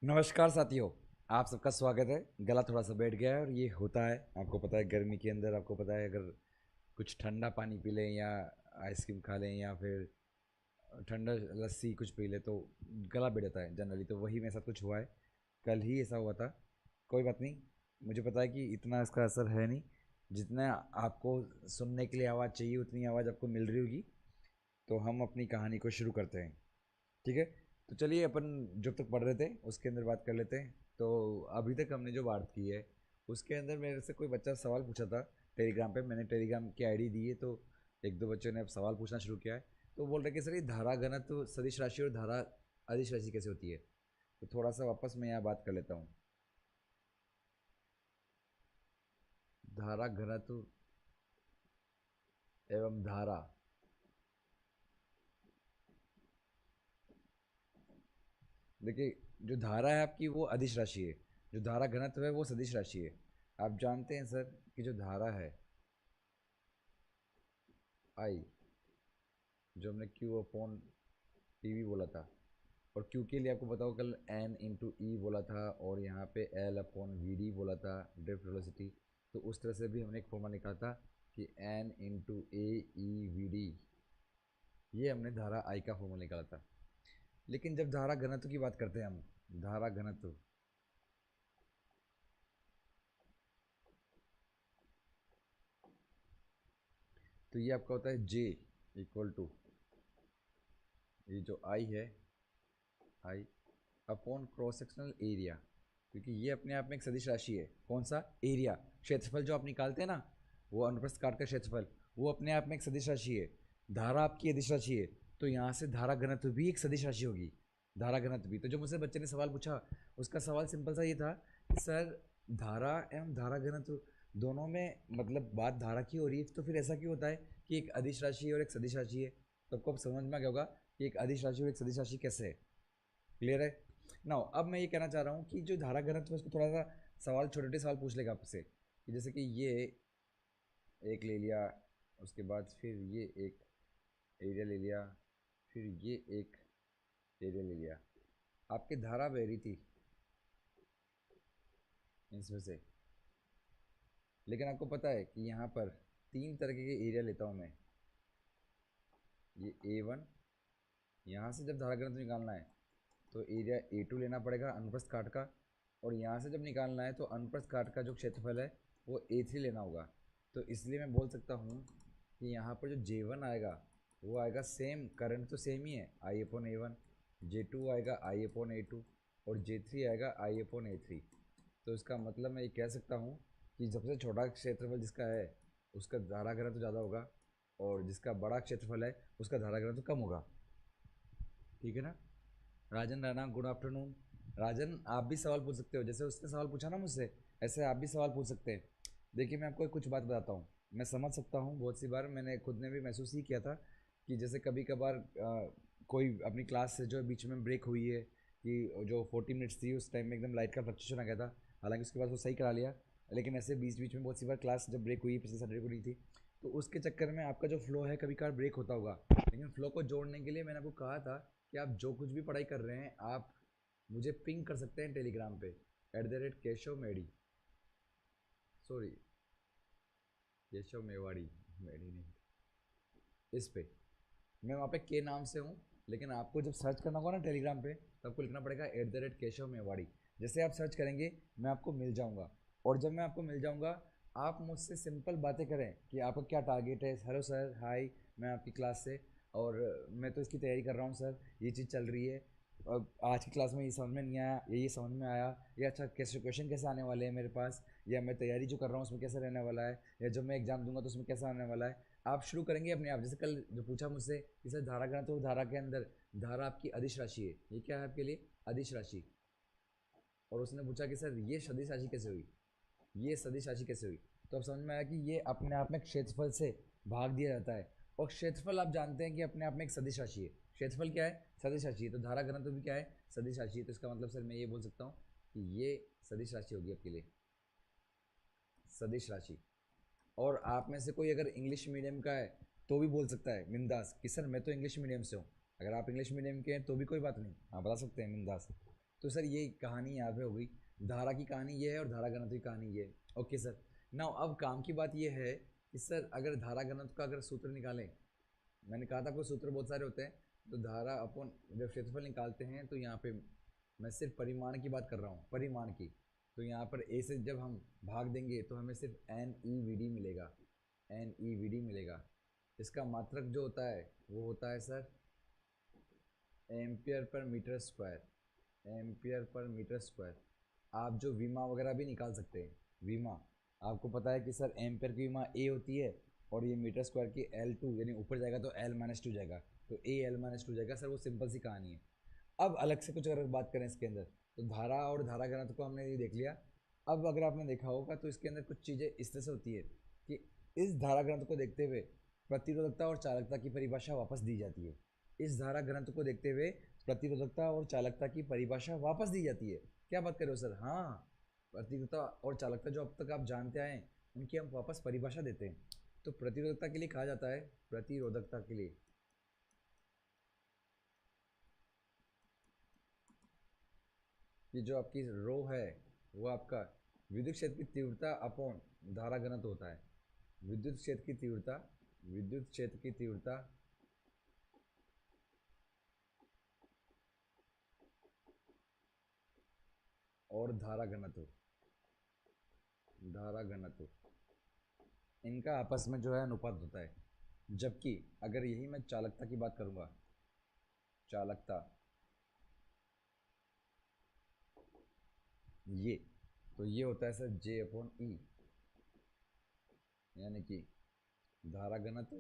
नमस्कार साथियों। आप सबका स्वागत है। गला थोड़ा सा बैठ गया है और ये होता है, आपको पता है गर्मी के अंदर। आपको पता है अगर कुछ ठंडा पानी पी लें या आइसक्रीम खा लें या फिर ठंडा लस्सी कुछ पी लें तो गला बैठ जाता है जनरली। तो वही मेरे साथ कुछ हुआ है, कल ही ऐसा हुआ था। कोई बात नहीं, मुझे पता है कि इतना इसका असर है नहीं। जितना आपको सुनने के लिए आवाज़ चाहिए उतनी आवाज़ आपको मिल रही होगी। तो हम अपनी कहानी को शुरू करते हैं, ठीक है। तो चलिए अपन जब तक पढ़ रहे थे उसके अंदर बात कर लेते हैं। तो अभी तक हमने जो बात की है उसके अंदर मेरे से कोई बच्चा सवाल पूछा था टेलीग्राम पे। मैंने टेलीग्राम की आईडी दी है, तो एक दो बच्चों ने अब सवाल पूछना शुरू किया है। तो बोल रहे कि सर ये धारा घनत्व सदिश राशि और धारा अदिश राशि कैसे होती है। तो थोड़ा सा वापस मैं यहाँ बात कर लेता हूँ। धारा घनत्व एवं धारा, देखिए जो धारा है आपकी वो अदिश राशि है, जो धारा घनत्व है वो सदिश राशि है। आप जानते हैं सर कि जो धारा है आई, जो हमने क्यू अपॉन टी वी बोला था, और क्यू के लिए आपको बताओ कल एन इंटू ई बोला था, और यहाँ पे एल अपॉन वी डी बोला था ड्रिफ्ट वेलोसिटी। तो उस तरह से भी हमने एक फॉर्मूला निकाला था कि एन इंटू ए ई वी डी, ये हमने धारा आई का फॉर्मूला निकाला था। लेकिन जब धारा घनत्व की बात करते हैं हम, धारा घनत्व, तो ये आपका होता है जे इक्वल टू, ये जो आई है, आई अपॉन क्रॉस सेक्शनल एरिया। क्योंकि ये अपने आप में एक सदिश राशि है। कौन सा एरिया, क्षेत्रफल जो आप निकालते हैं ना, वो अनुप्रस्थ काट का क्षेत्रफल, वो अपने आप में एक सदिश राशि है। धारा आपकी अदिश राशि है, तो यहाँ से धारा घनत्व भी एक सदिश राशि होगी। धारा घनत्व भी। तो जो मुझसे बच्चे ने सवाल पूछा, उसका सवाल सिंपल सा ये था कि सर धारा एवं धारा घनत्व दोनों में मतलब बात धारा की हो रही है, तो फिर ऐसा क्यों होता है कि एक अदिश राशि और एक सदिश राशि है। तो आपको अब समझ में आ गया होगा कि एक अदिश राशि और एक सदिश राशि कैसे है। क्लियर है ना। अब मैं ये कहना चाह रहा हूँ कि जो धारा घनत्व है उसको थोड़ा सा सवाल, छोटे छोटे सवाल पूछ लेगा आपसे कि जैसे कि ये एक ले लिया, उसके बाद फिर ये एक एरिया ले लिया, फिर ये एक एरिया ले लिया। आपकी धारा बह रही थी इसमें से, लेकिन आपको पता है कि यहाँ पर तीन तरह के एरिया लेता हूँ मैं। ये A1, यहाँ से जब धारा घनत्व निकालना है तो एरिया A2 लेना पड़ेगा अनुप्रस्थ काट का, और यहाँ से जब निकालना है तो अनुप्रस्थ काट का जो क्षेत्रफल है वो A3 लेना होगा। तो इसलिए मैं बोल सकता हूँ कि यहाँ पर जो J1 आएगा वो आएगा सेम, करंट तो सेम ही है आई अपॉन A1, J2 आएगा आई अपॉन A2, और J3 आएगा आई अपॉन A3। तो इसका मतलब मैं ये कह सकता हूँ कि सबसे छोटा क्षेत्रफल जिसका है उसका धारा घनत्व ज़्यादा होगा, और जिसका बड़ा क्षेत्रफल है उसका धारा घनत्व कम होगा। ठीक है ना। राजन राणा, गुड आफ्टरनून। राजन आप भी सवाल पूछ सकते हो, जैसे उसने सवाल पूछा ना मुझसे, ऐसे आप भी सवाल पूछ सकते हैं। देखिए मैं आपको एक कुछ बात बताता हूँ, मैं समझ सकता हूँ। बहुत सी बार मैंने खुद ने भी महसूस ही किया था कि जैसे कभी कभार कोई अपनी क्लास से जो बीच में ब्रेक हुई है, कि जो 40 मिनट्स थी उस टाइम में एकदम लाइट का फ्लक्चुएशन आ गया था। हालांकि उसके बाद वो सही करा लिया, लेकिन ऐसे बीच बीच में बहुत सी बार क्लास जब ब्रेक हुई, पिछले सैटरडे को नहीं थी, तो उसके चक्कर में आपका जो फ्लो है कभी कभार ब्रेक होता होगा। लेकिन फ्लो को जोड़ने के लिए मैंने आपको कहा था कि आप जो कुछ भी पढ़ाई कर रहे हैं आप मुझे पिंग कर सकते हैं टेलीग्राम पे, @केशव मेडी, सॉरी केशव मेवाड़ी, मेडी नहीं, इस पे मैं वहाँ पे के नाम से हूँ। लेकिन आपको जब सर्च करना होगा ना टेलीग्राम पे, तो आपको लिखना पड़ेगा @केशव मेवाड़ी। जैसे आप सर्च करेंगे मैं आपको मिल जाऊँगा, और जब मैं आपको मिल जाऊँगा आप मुझसे सिंपल बातें करें कि आपका क्या टारगेट है। हेलो सर, हाय, मैं आपकी क्लास से, और मैं तो इसकी तैयारी कर रहा हूँ सर, ये चीज़ चल रही है। अब आज की क्लास में ये समझ में नहीं आया, ये समझ में आया, ये अच्छा कैसे क्वेश्चन कैसे आने वाले हैं मेरे पास, या मैं तैयारी जो कर रहा हूँ उसमें कैसे रहने वाला है, या जब मैं एग्जाम दूंगा तो उसमें कैसा आने वाला है। आप शुरू करेंगे अपने आप। जैसे कल जो पूछा मुझसे कि सर धारा गणना, तो धारा के अंदर धारा आपकी अदिश राशि है, ये क्या है आपके लिए, अदिश राशि। और उसने पूछा कि सर ये सदिश राशि कैसे हुई, ये सदिश राशि कैसे हुई। तो अब समझ में आया कि ये अपने आप में क्षेत्रफल से भाग दिया जाता है, और क्षेत्रफल आप जानते हैं कि अपने आप में एक सदिश राशि है। क्षेत्रफल क्या है, सदिश राशि है। तो धारा घनत्व भी क्या है, सदिश राशि है। तो इसका मतलब सर मैं ये बोल सकता हूँ कि ये सदिश राशि होगी आपके लिए, सदिश राशि। और आप में से कोई अगर इंग्लिश मीडियम का है तो भी बोल सकता है बिंदास कि सर मैं तो इंग्लिश मीडियम से हूँ। अगर आप इंग्लिश मीडियम के हैं तो भी कोई बात नहीं, आप बता सकते हैं बिंदास। तो सर ये कहानी यहाँ पे हो गई, धारा की कहानी ये है और धारा घनत्व की कहानी ये है। ओके सर, नाउ अब काम की बात ये है कि सर अगर धारा घनत्व का अगर सूत्र निकालें, मैंने कहा था आपको सूत्र बहुत सारे होते हैं, तो धारा अपन जब क्षेत्रफल निकालते हैं तो यहाँ पे मैं सिर्फ परिमाण की बात कर रहा हूँ, परिमाण की। तो यहाँ पर ए से जब हम भाग देंगे तो हमें सिर्फ एन ई वी डी मिलेगा, एन ई वी डी मिलेगा। इसका मात्रक जो होता है वो होता है sir ampere per metre square, ampere per metre square. आप जो वीमा वगैरह भी निकाल सकते हैं, वीमा आपको पता है कि सर एम्पियर की वीमा ए होती है और ये मीटर स्क्वायर की L2, यानी ऊपर जाएगा तो L-2 जाएगा, तो ए L-2 जाएगा सर। वो सिंपल सी कहानी है। अब अलग से कुछ अगर बात करें इसके अंदर, तो धारा और धारा घनत्व को हमने ये देख लिया। अब अगर आपने देखा होगा तो इसके अंदर कुछ चीज़ें इस तरह से होती है कि इस धारा घनत्व को देखते हुए प्रतिरोधकता और चालकता की परिभाषा वापस दी जाती है। इस धारा घनत्व को देखते हुए प्रतिरोधकता और चालकता की परिभाषा वापस दी जाती है। क्या बात कर रहे हो सर? हाँ, प्रतिरोधकता और चालकता जो अब तक आप जानते आए उनकी हम वापस परिभाषा देते हैं। तो प्रतिरोधकता के लिए कहा जाता है, प्रतिरोधकता के लिए कि जो आपकी रो है वो आपका विद्युत क्षेत्र की तीव्रता अपॉन धारा घनत्व होता है। विद्युत क्षेत्र की तीव्रता, विद्युत क्षेत्र की तीव्रता और धारा घनत्व, धारा घनत्व इनका आपस में जो है अनुपात होता है। जबकि अगर यही मैं चालकता की बात करूंगा, चालकता ये, तो ये होता है सर J अपॉन ई, यानी कि धारा घनत्व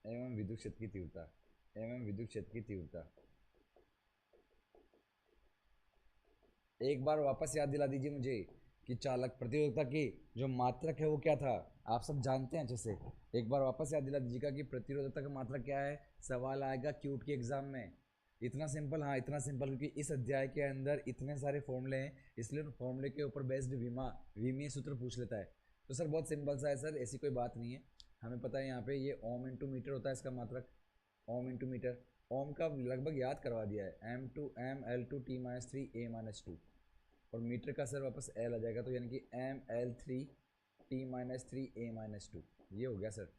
एवं विद्युत क्षेत्र की तीव्रता, एवं विद्युत क्षेत्र की तीव्रता। एक बार वापस याद दिला दीजिए मुझे कि चालक प्रतिरोधकता की जो मात्रक है वो क्या था। आप सब जानते हैं अच्छे से। एक बार वापस याद दिला दीजिएगा कि प्रतिरोधकता का मात्रक क्या है। सवाल आएगा क्यूट के एग्जाम में। इतना सिंपल, हाँ इतना सिंपल, क्योंकि इस अध्याय के अंदर इतने सारे फॉर्मूले हैं, इसलिए उन फॉर्मूले के ऊपर बेस्ड विमीय सूत्र पूछ लेता है। तो सर बहुत सिंपल सा है सर, ऐसी कोई बात नहीं है। हमें पता है यहाँ पे ये ओम इंटू मीटर होता है इसका मात्रक, ओम इंटू मीटर। ओम का लगभग याद करवा दिया है, M2 L2T-3 A-2, और मीटर का सर वापस एल आ जाएगा, तो यानी कि ML3T-3 A-2, ये हो गया सर।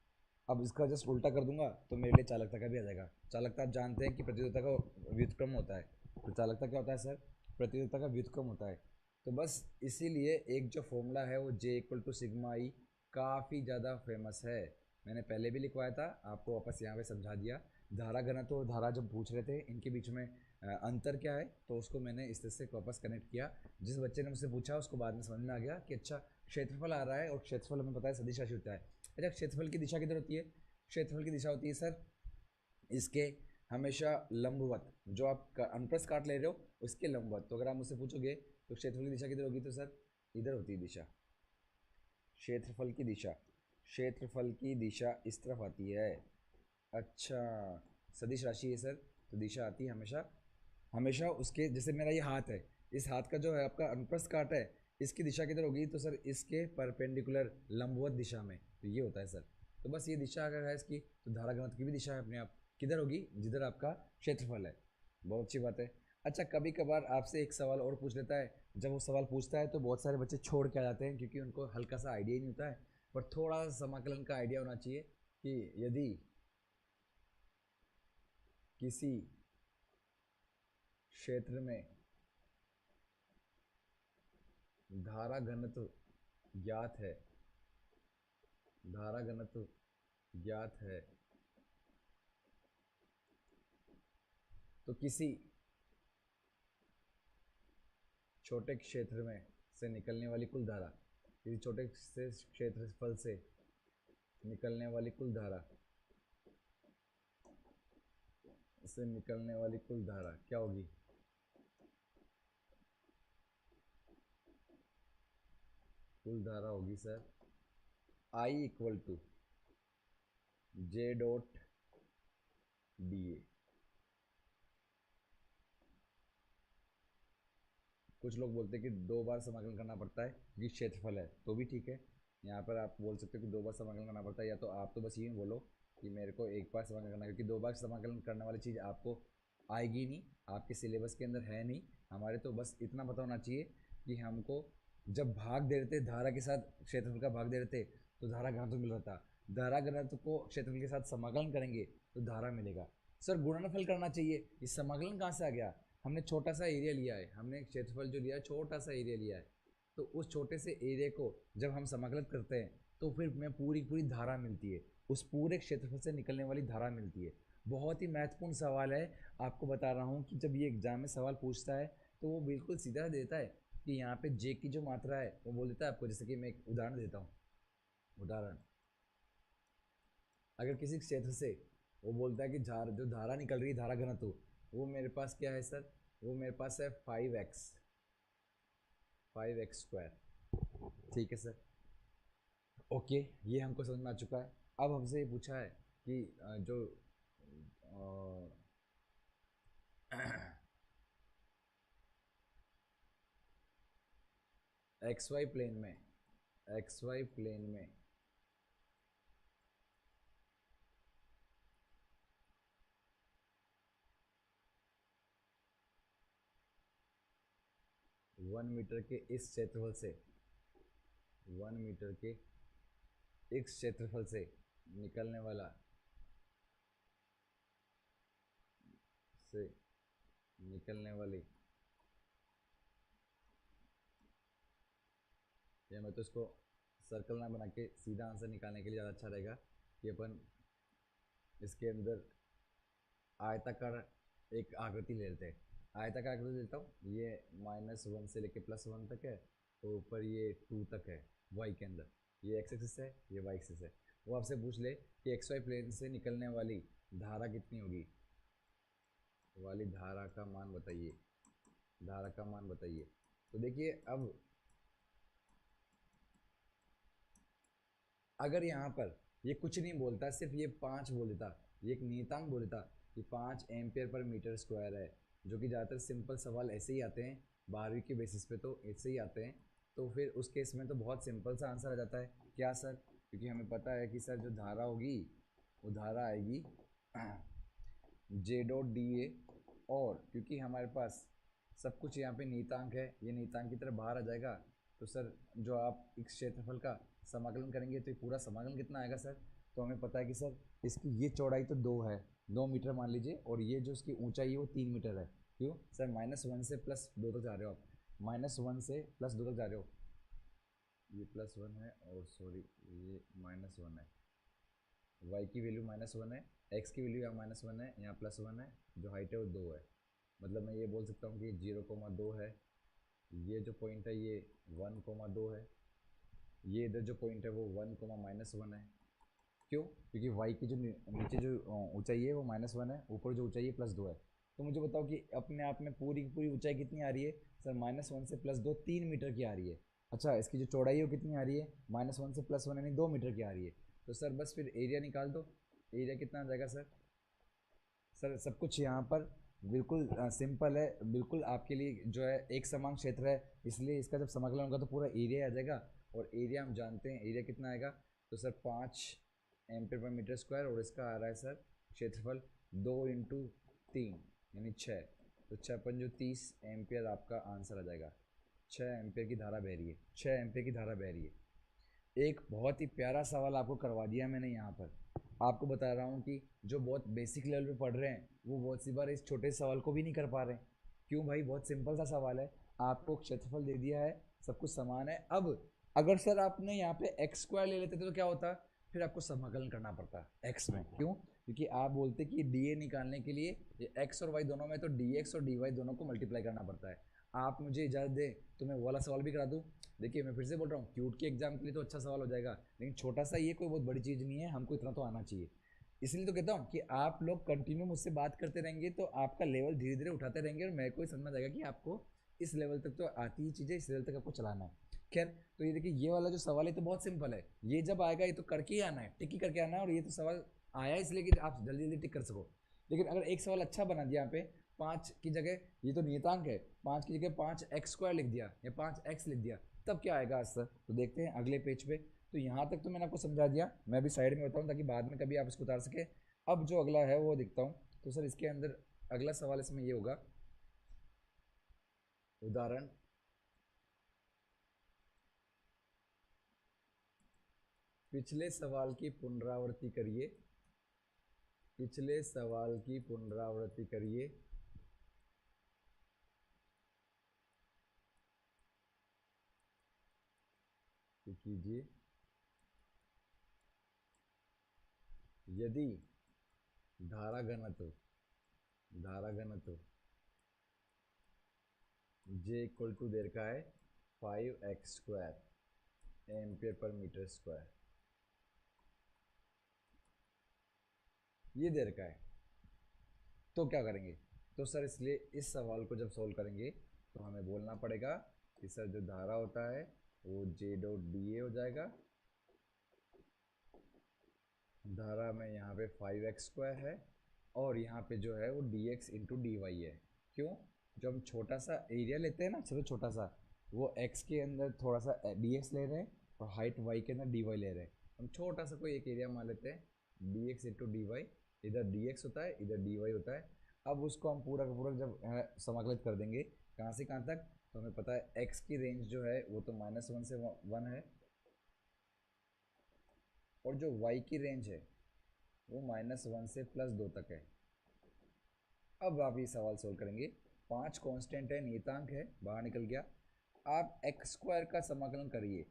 अब इसका जस्ट उल्टा कर दूंगा तो मेरे लिए चालकता का भी आ जाएगा। चालकता आप जानते हैं कि प्रतिरोधकता का व्युत्क्रम होता है, तो चालकता क्या होता है सर? प्रतिरोधकता का व्युत्क्रम होता है। तो बस इसीलिए एक जो फॉर्मूला है वो J=σI काफ़ी ज़्यादा फेमस है। मैंने पहले भी लिखवाया था, आपको वापस यहाँ पे समझा दिया। धारा घनत्व और धारा जब पूछ रहे थे इनके बीच में अंतर क्या है, तो उसको मैंने इस तरह से वापस कनेक्ट किया। जिस बच्चे ने मुझसे पूछा उसको बाद में समझ में आ गया कि अच्छा क्षेत्रफल आ रहा है, और क्षेत्रफल हमें पता है सदिश राशि होता है। अच्छा, क्षेत्रफल की दिशा किधर होती है? क्षेत्रफल की दिशा होती है सर इसके हमेशा लंबवत, जो आप अनुप्रस्थ काट ले रहे हो उसके लंबवत। तो अगर आप मुझसे पूछोगे तो क्षेत्रफल की दिशा किधर होगी, तो सर इधर होती है दिशा। क्षेत्रफल की दिशा, क्षेत्रफल की दिशा इस तरफ आती है। अच्छा, सदिश राशि है सर, तो दिशा आती है हमेशा, हमेशा उसके, जैसे मेरा ये हाथ है, इस हाथ का जो है आपका अनुप्रस्थ काट है, इसकी दिशा किधर होगी, तो सर इसके परपेंडिकुलर लंबवत दिशा में। तो ये होता है सर। तो बस ये दिशा अगर है इसकी, तो धारा घनत्व की भी दिशा है अपने आप किधर होगी, जिधर आपका क्षेत्रफल है। बहुत अच्छी बात है। अच्छा, कभी कभार आपसे एक सवाल और पूछ लेता है। जब वो सवाल पूछता है तो बहुत सारे बच्चे छोड़ के आ जाते हैं, क्योंकि उनको हल्का सा आइडिया ही नहीं होता है। पर थोड़ा सा समाकलन का आइडिया होना चाहिए कि यदि किसी क्षेत्र में धारा घनत्व ज्ञात है, धारा घनत्व ज्ञात है, तो किसी छोटे क्षेत्र में से निकलने वाली कुल धारा, किसी छोटे से क्षेत्रफल से निकलने वाली कुल धारा, से निकलने वाली कुल धारा क्या होगी? कुल धारा होगी सर I = J.DA। कुछ लोग बोलते हैं कि 2 बार समाकलन करना पड़ता है क्योंकि क्षेत्रफल है, तो भी ठीक है। यहाँ पर आप बोल सकते हो कि 2 बार समाकलन करना पड़ता है, या तो आप तो बस ये बोलो कि मेरे को 1 बार समाकलन करना है, क्योंकि 2 बार समाकलन करने वाली चीज़ आपको आएगी नहीं, आपके सिलेबस के अंदर है नहीं। हमारे तो बस इतना पता होना चाहिए कि हमको जब भाग दे रहे थे धारा के साथ क्षेत्रफल का भाग दे रहे थे तो धारा घनत्व मिल रहा था, धारा घनत्व को क्षेत्रफल के साथ समाकलन करेंगे तो धारा मिलेगा। सर गुणनफल करना चाहिए, ये समाकलन कहाँ से आ गया? हमने छोटा सा एरिया लिया है, हमने क्षेत्रफल जो लिया है छोटा सा एरिया लिया है, तो उस छोटे से एरिया को जब हम समाकलित करते हैं तो फिर हमें पूरी पूरी धारा मिलती है, उस पूरे क्षेत्रफल से निकलने वाली धारा मिलती है। बहुत ही महत्वपूर्ण सवाल है, आपको बता रहा हूँ कि जब ये एग्जाम में सवाल पूछता है तो वो बिल्कुल सीधा देता है कि यहाँ पे जे की जो मात्रा है वो बोल देता है आपको। जैसे कि मैं एक उदाहरण देता हूँ, उदाहरण अगर किसी क्षेत्र से वो बोलता है कि जो धारा निकल रही है धारा घनत्व, वो मेरे पास क्या है सर, वो मेरे पास है 5x स्क्वायर। ठीक है सर, ओके, ये हमको समझ में आ चुका है। अब हमसे ये पूछा है कि जो एक्स वाई प्लेन में, एक्स वाई प्लेन में 1 मीटर के इस क्षेत्रफल से, 1 मीटर के इस क्षेत्रफल से निकलने वाला, से निकलने वाली, या मैं तो इसको सर्कल ना बना के सीधा आंसर निकालने के लिए ज़्यादा अच्छा रहेगा कि अपन इसके अंदर आयताकार एक आकृति ले लेते हैं। आयताकार आकृति लेता हूँ, ये -1 से लेके +1 तक है, तो ऊपर ये 2 तक है वाई के अंदर, ये एक्स एक्सिस है, ये वाई एक्सिस है। वो आपसे पूछ ले कि एक्स वाई प्लेन से निकलने वाली धारा कितनी होगी, वाली धारा का मान बताइए, धारा का मान बताइए। तो देखिए अब अगर यहाँ पर ये कुछ नहीं बोलता, सिर्फ ये 5 बोल देता, ये एक नियतांक बोल देता कि 5 एम्पियर पर मीटर स्क्वायर है, जो कि ज़्यादातर सिंपल सवाल ऐसे ही आते हैं 12वीं के बेसिस पे, तो ऐसे ही आते हैं। तो फिर उस केस में तो बहुत सिंपल सा आंसर आ जाता है। क्या सर? क्योंकि हमें पता है कि सर जो धारा होगी वो धारा आएगी J.DA, और क्योंकि हमारे पास सब कुछ यहाँ पे नियतांक है, ये नियतांक की तरफ बाहर आ जाएगा, तो सर जो आप इस क्षेत्रफल का समाकलन करेंगे तो ये पूरा समाकलन कितना आएगा सर? तो हमें पता है कि सर इसकी ये चौड़ाई तो 2 है, 2 मीटर मान लीजिए, और ये जो इसकी ऊंचाई है वो 3 मीटर है। क्यों सर? -1 से +2 तक जा रहे हो आप, -1 से +2 तक जा रहे हो, ये +1 है और सॉरी ये -1 है, y की वैल्यू -1 है, x की वैल्यू यहाँ -1 है, यहाँ +1 है, जो हाइट है वो 2 है। मतलब मैं ये बोल सकता हूँ कि 0,2 है, ये जो पॉइंट है ये 1,2 है, ये इधर जो पॉइंट है वो 1,-1 है। क्यों? क्योंकि y की जो नीचे जो ऊंचाई है वो -1 है, ऊपर जो ऊंचाई है +2 है। तो मुझे बताओ कि अपने आप में पूरी की पूरी ऊंचाई कितनी आ रही है सर? -1 से +2 3 मीटर की आ रही है। अच्छा, इसकी जो चौड़ाई है वो कितनी आ रही है? -1 से +1 यानी 2 मीटर की आ रही है। तो सर बस फिर एरिया निकाल दो, एरिया कितना आ जाएगा सर? सर सब कुछ यहाँ पर बिल्कुल सिंपल है, बिल्कुल आपके लिए जो है एक समान क्षेत्र है, इसलिए इसका जब समाकलन होगा तो पूरा एरिया आ जाएगा। और एरिया हम जानते हैं, एरिया कितना आएगा? तो sir 5 ampere per metre square, और इसका आ रहा है सर क्षेत्रफल 2 × 3 यानी 6, तो 6×5 = 30 एम्पियर आपका आंसर आ जाएगा। 6 एम्पियर की धारा बह रही है, 6 एम्पियर की धारा बह रही है। एक बहुत ही प्यारा सवाल आपको करवा दिया मैंने यहाँ पर। आपको बता रहा हूँ कि जो बहुत बेसिक लेवल पे पढ़ रहे हैं वो बहुत सी बार इस छोटे सवाल को भी नहीं कर पा रहे हैं। क्यों भाई? बहुत सिंपल सा सवाल है, आपको क्षेत्रफल दे दिया है, सब कुछ समान है। अब अगर सर आपने यहाँ पे एक्स स्क्वायर ले लेते तो क्या होता? फिर आपको समाकलन करना पड़ता एक्स में। क्यों? क्योंकि आप बोलते कि डी ए निकालने के लिए ये एक्स और वाई दोनों में तो डी एक्स और डी वाई दोनों को मल्टीप्लाई करना पड़ता है। आप मुझे इजाज़त दें तो मैं वो वाला सवाल भी करा दूँ। देखिए मैं फिर से बोल रहा हूँ, क्यूट के एग्जाम के लिए तो अच्छा सवाल हो जाएगा, लेकिन छोटा सा ये कोई बहुत बड़ी चीज़ नहीं है, हमको इतना तो आना चाहिए। इसलिए तो कहता हूँ कि आप लोग कंटिन्यू मुझसे बात करते रहेंगे तो आपका लेवल धीरे धीरे उठाते रहेंगे, और मेरे को समझ में आएगा कि आपको इस लेवल तक तो आती ही चीज़ें, इस लेवल तक आपको चलाना है। खैर, तो ये देखिए ये वाला जो सवाल है तो बहुत सिंपल है, ये जब आएगा ये तो करके ही आना है, टिक ही करके आना है, और ये तो सवाल आया इसलिए कि आप जल्दी जल्दी टिक कर सको। लेकिन अगर एक सवाल अच्छा बना दिया यहाँ पे, 5 की जगह, ये तो नियतांक है, 5 की जगह 5x² लिख दिया या 5x लिख दिया, तब क्या आएगा आंसर? तो देखते हैं अगले पेज पे। तो यहाँ तक तो मैंने आपको समझा दिया, मैं भी साइड में बताऊँ ताकि बाद में कभी आप इसको उतार सके। अब जो अगला है वो दिखता हूँ, तो सर इसके अंदर अगला सवाल इसमें ये होगा, उदाहरण पिछले सवाल की पुनरावृत्ति करिए, पिछले सवाल की पुनरावृत्ति करिए। कीजिए यदि धारा घनत्व J इक्वल टू देर का है 5x² ampere per metre square, ये देर का है, तो क्या करेंगे? तो सर इसलिए इस सवाल को जब सॉल्व करेंगे तो हमें बोलना पड़ेगा कि सर जो धारा होता है वो J.dA हो जाएगा, धारा में यहाँ पे 5x² है और यहाँ पे जो है वो dx इंटू dy है। क्यों? जब हम छोटा सा एरिया लेते हैं ना, चलो छोटा सा, वो x के अंदर थोड़ा सा dx ले रहे हैं और हाइट y के अंदर dy ले रहे हैं। हम छोटा सा कोई एक एरिया मान लेते हैं, dx इंटू dy, इधर dx होता है इधर dy होता है। अब उसको हम पूरा का पूरा जब समाकलित कर देंगे कहाँ से कहाँ तक, तो हमें पता है x की रेंज जो है वो तो -1 से 1 है और जो y की रेंज है वो -1 से +2 तक है। अब आप ये सवाल सोल्व करेंगे, 5 कांस्टेंट है, नियतांक है, बाहर निकल गया। आप x² का समाकलन करिए,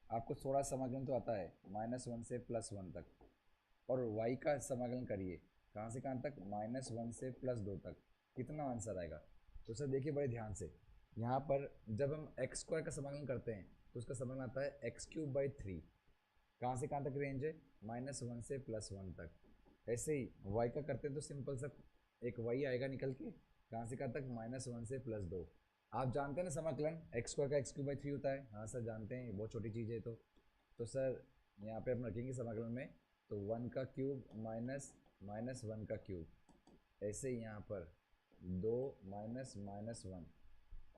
आपको थोड़ा समाकलन तो आता है -1 से +1 तक, और y का समाकलन करिए कहाँ से कहाँ तक, -1 से +2 तक, कितना आंसर आएगा? तो सर देखिए बड़े ध्यान से, यहाँ पर जब हम x² का समाकलन करते हैं तो उसका समाकलन आता है x³/3, कहाँ से कहाँ तक रेंज है, -1 से +1 तक। ऐसे ही y का करते हैं तो सिंपल सा एक y आएगा निकल के, कहाँ से कहाँ तक, -1 से +2। आप जानते हैं ना समाकलन x² का x³/3 होता है, हाँ सर जानते हैं, बहुत छोटी चीज़ है। तो सर यहाँ पे हम रखेंगे समाकलन में, तो 1 का क्यूब माइनस 1 का क्यूब, ऐसे ही यहाँ पर 2 -1,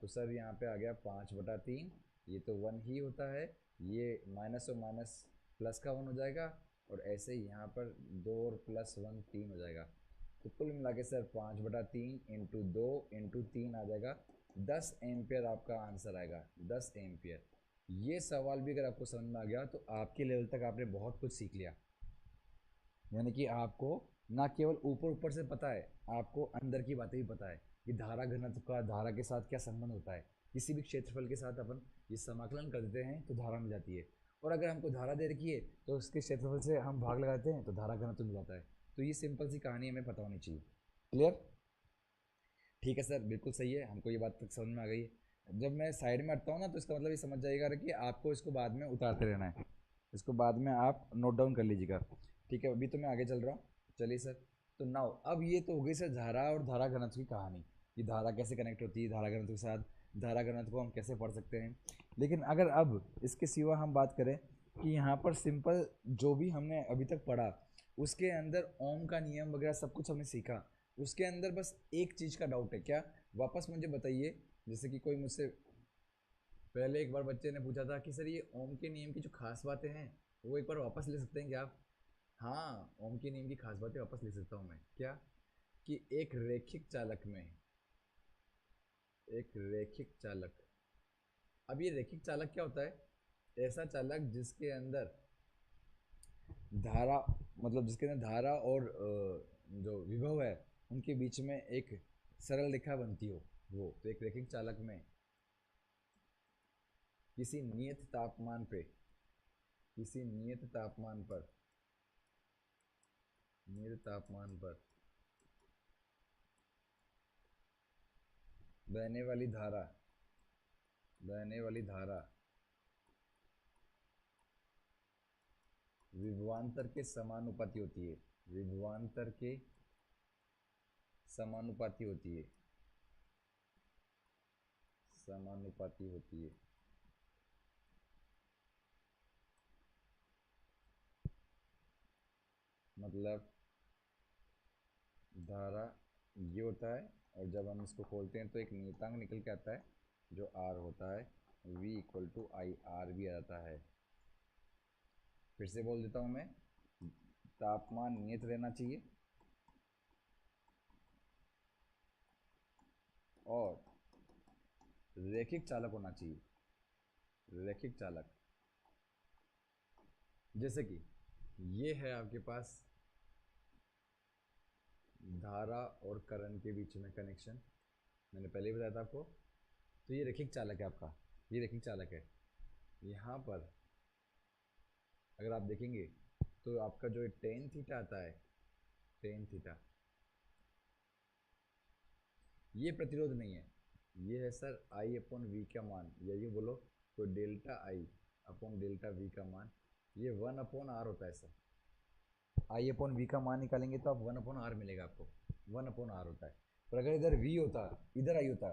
तो सर यहाँ पे आ गया 5/3, ये तो 1 ही होता है, ये माइनस और माइनस प्लस का 1 हो जाएगा, और ऐसे ही यहाँ पर 2 और +1 3 हो जाएगा। तो कुल मिला के सर 5/3 इंटू 2 इंटू 3 आ जाएगा 10 एम्पियर, आपका आंसर आएगा 10 एम्पियर। ये सवाल भी अगर आपको समझ में आ गया तो आपके लेवल तक आपने बहुत कुछ सीख लिया, यानी कि आपको ना केवल ऊपर ऊपर से पता है, आपको अंदर की बातें भी पता है कि धारा घनत्व का धारा के साथ क्या संबंध होता है। किसी भी क्षेत्रफल के साथ अपन ये समाकलन कर देते हैं तो धारा मिल जाती है, और अगर हमको धारा दे रखी है तो उसके क्षेत्रफल से हम भाग लगाते हैं तो धारा घनत्व मिल जाता है। तो ये सिंपल सी कहानी हमें पता होनी चाहिए। क्लियर? ठीक है सर, बिल्कुल सही है, हमको ये बात तक समझ में आ गई है। जब मैं साइड में हटता हूँ ना तो इसका मतलब ये समझ जाइएगा कि आपको इसको बाद में उतारते रहना है, इसको बाद में आप नोट डाउन कर लीजिएगा। ठीक है, अभी तो मैं आगे चल रहा हूँ। चलिए सर, तो नाउ अब ये तो हो गई सर धारा और धारा घनत्व की कहानी, कि धारा कैसे कनेक्ट होती है धारा घनत्व के साथ, धारा घनत्व को हम कैसे पढ़ सकते हैं। लेकिन अगर अब इसके सिवा हम बात करें कि यहाँ पर सिंपल जो भी हमने अभी तक पढ़ा उसके अंदर ओम का नियम वगैरह सब कुछ हमने सीखा, उसके अंदर बस एक चीज़ का डाउट है, क्या? वापस मुझे बताइए, जैसे कि कोई मुझसे पहले एक बार बच्चे ने पूछा था कि सर ये ओम के नियम की जो खास बातें हैं वो एक बार वापस ले सकते हैं क्या आप? हाँ, ओम के नियम की खास बातें वापस ले सकता हूँ मैं। क्या? कि एक रैखिक चालक में, एक रैखिक चालक, अब ये रैखिक चालक क्या होता है? ऐसा चालक जिसके अंदर धारा, मतलब जिसके अंदर धारा और जो विभव है उनके बीच में एक सरल रेखा बनती हो, वो तो एक रैखिक चालक में किसी नियत तापमान पे, किसी नियत तापमान पर, नियत तापमान पर बहने वाली धारा, बहने वाली धारा विभवांतर के समानुपाती होती है, विभवांतर के समानुपाती होती है, समानुपाती होती है। मतलब धारा ये होता है, और जब हम इसको खोलते हैं तो एक नियतांक निकल के आता है जो R होता है, V equal to I R भी आ जाता है। फिर से बोल देता हूँ मैं, तापमान नियत रहना चाहिए, और रैखिक चालक होना चाहिए, रैखिक चालक। जैसे कि ये है आपके पास धारा और करंट के बीच में कनेक्शन, मैंने पहले ही बताया था आपको। तो ये रैखिक चालक है आपका, ये रैखिक चालक है। यहाँ पर अगर आप देखेंगे तो आपका जो टेन थीटा आता है, टेन थीटा, ये प्रतिरोध नहीं है, ये है सर आई अपॉन वी का मान, या ये बोलो तो delta I upon delta we का मान, ये 1/r होता है सर। आई अपॉन वी का मान निकालेंगे तो आप 1/r मिलेगा आपको, 1/r होता है। पर अगर इधर वी होता, इधर आई होता,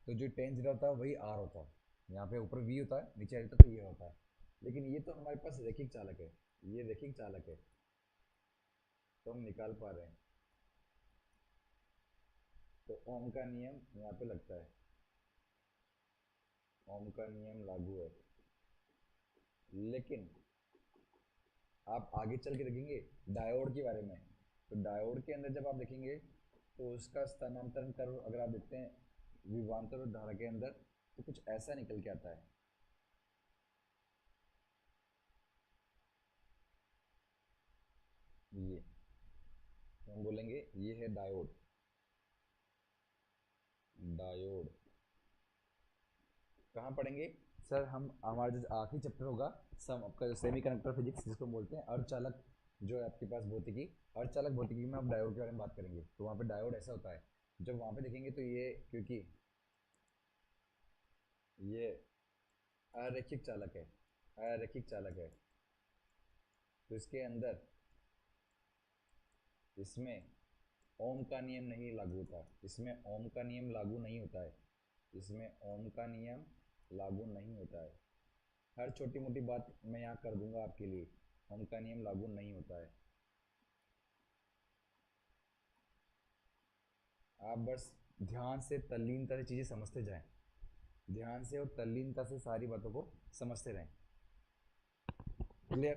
तो जो टेन जीरो होता है वही आर होता। यहाँ पे ऊपर वी होता है, नीचे आई होता तो ये होता है। लेकिन ये तो हमारे पास रैखिक चालक है, ये रैखिक चालक है, तो हम निकाल पा रहे हैं। तो ओम का नियम यहाँ पे लगता है, ओम का नियम लागू है। लेकिन आप आगे चल के देखेंगे डायोड के बारे में, तो डायोड के अंदर जब आप देखेंगे तो उसका स्थानांतरण कर्व अगर आप देखते हैं विभवांतर और धारा के अंदर, तो कुछ ऐसा निकल के आता है। ये तो हम बोलेंगे ये है डायोड, डायोड कहाँ पढ़ेंगे सर हम? हमारा जो आखिरी चैप्टर होगा सम आपका जो सेमी कंडक्टर फिजिक्स जिसको बोलते हैं, अर्धचालक जो है आपके पास भौतिकी, अर्धचालक भौतिकी में आप डायोड के बारे में बात करेंगे। तो वहाँ पे डायोड ऐसा होता है, जब वहाँ पे देखेंगे तो ये, क्योंकि ये अरैखिक चालक है, अरैखिक चालक है, तो इसके अंदर इसमें ओम का नियम नहीं लागू होता, इसमें ओम का नियम लागू नहीं होता है, इसमें ओम का नियम लागू नहीं होता है। हर छोटी मोटी बात मैं यहाँ कर दूंगा आपके लिए, ओम का नियम लागू नहीं होता है। आप बस ध्यान से तल्लीनता से चीज़ें समझते जाएं, ध्यान से और तल्लीनता से सारी बातों को समझते रहें। क्लियर?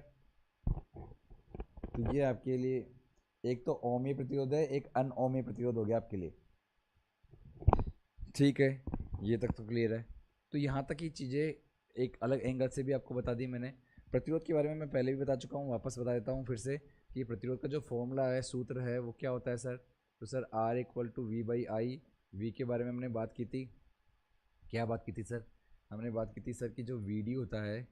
तो ये आपके लिए एक तो ओमीय प्रतिरोध है, एक अनओमीय प्रतिरोध हो गया आपके लिए। ठीक है, ये तक तो क्लियर है। तो यहाँ तक ही चीज़ें एक अलग एंगल से भी आपको बता दी मैंने। प्रतिरोध के बारे में मैं पहले भी बता चुका हूँ, वापस बता देता हूँ फिर से कि प्रतिरोध का जो फॉर्मूला है, सूत्र है, वो क्या होता है सर? तो sir R equal to V by I. V के बारे में हमने बात की थी, क्या बात की थी सर? हमने बात की थी सर कि जो वी डी होता है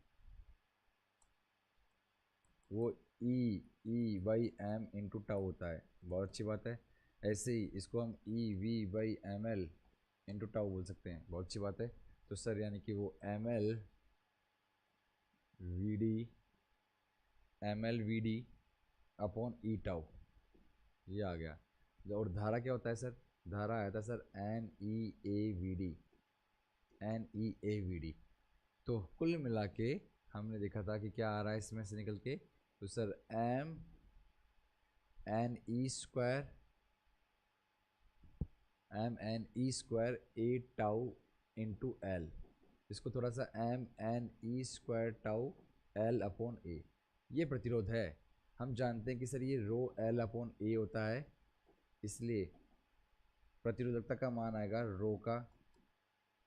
वो E/m इंटू टाउ होता है। बहुत अच्छी बात है। ऐसे ही इसको हम EV/ml इंटू टाउ बोल सकते हैं, बहुत अच्छी बात है। तो सर यानी कि वो ml vd अपॉन ई टाउ, ये आ गया। और धारा क्या होता है सर? धारा आया था सर NEAVD। तो कुल मिला के हमने देखा था कि क्या आ रहा है इसमें से निकल के, तो sir mne² a tau into L, इसको थोड़ा सा mne² टाउ एल अपॉन ए, ये प्रतिरोध है। हम जानते हैं कि सर ये रो एल अपॉन ए होता है, इसलिए प्रतिरोधकता का मान आएगा रो का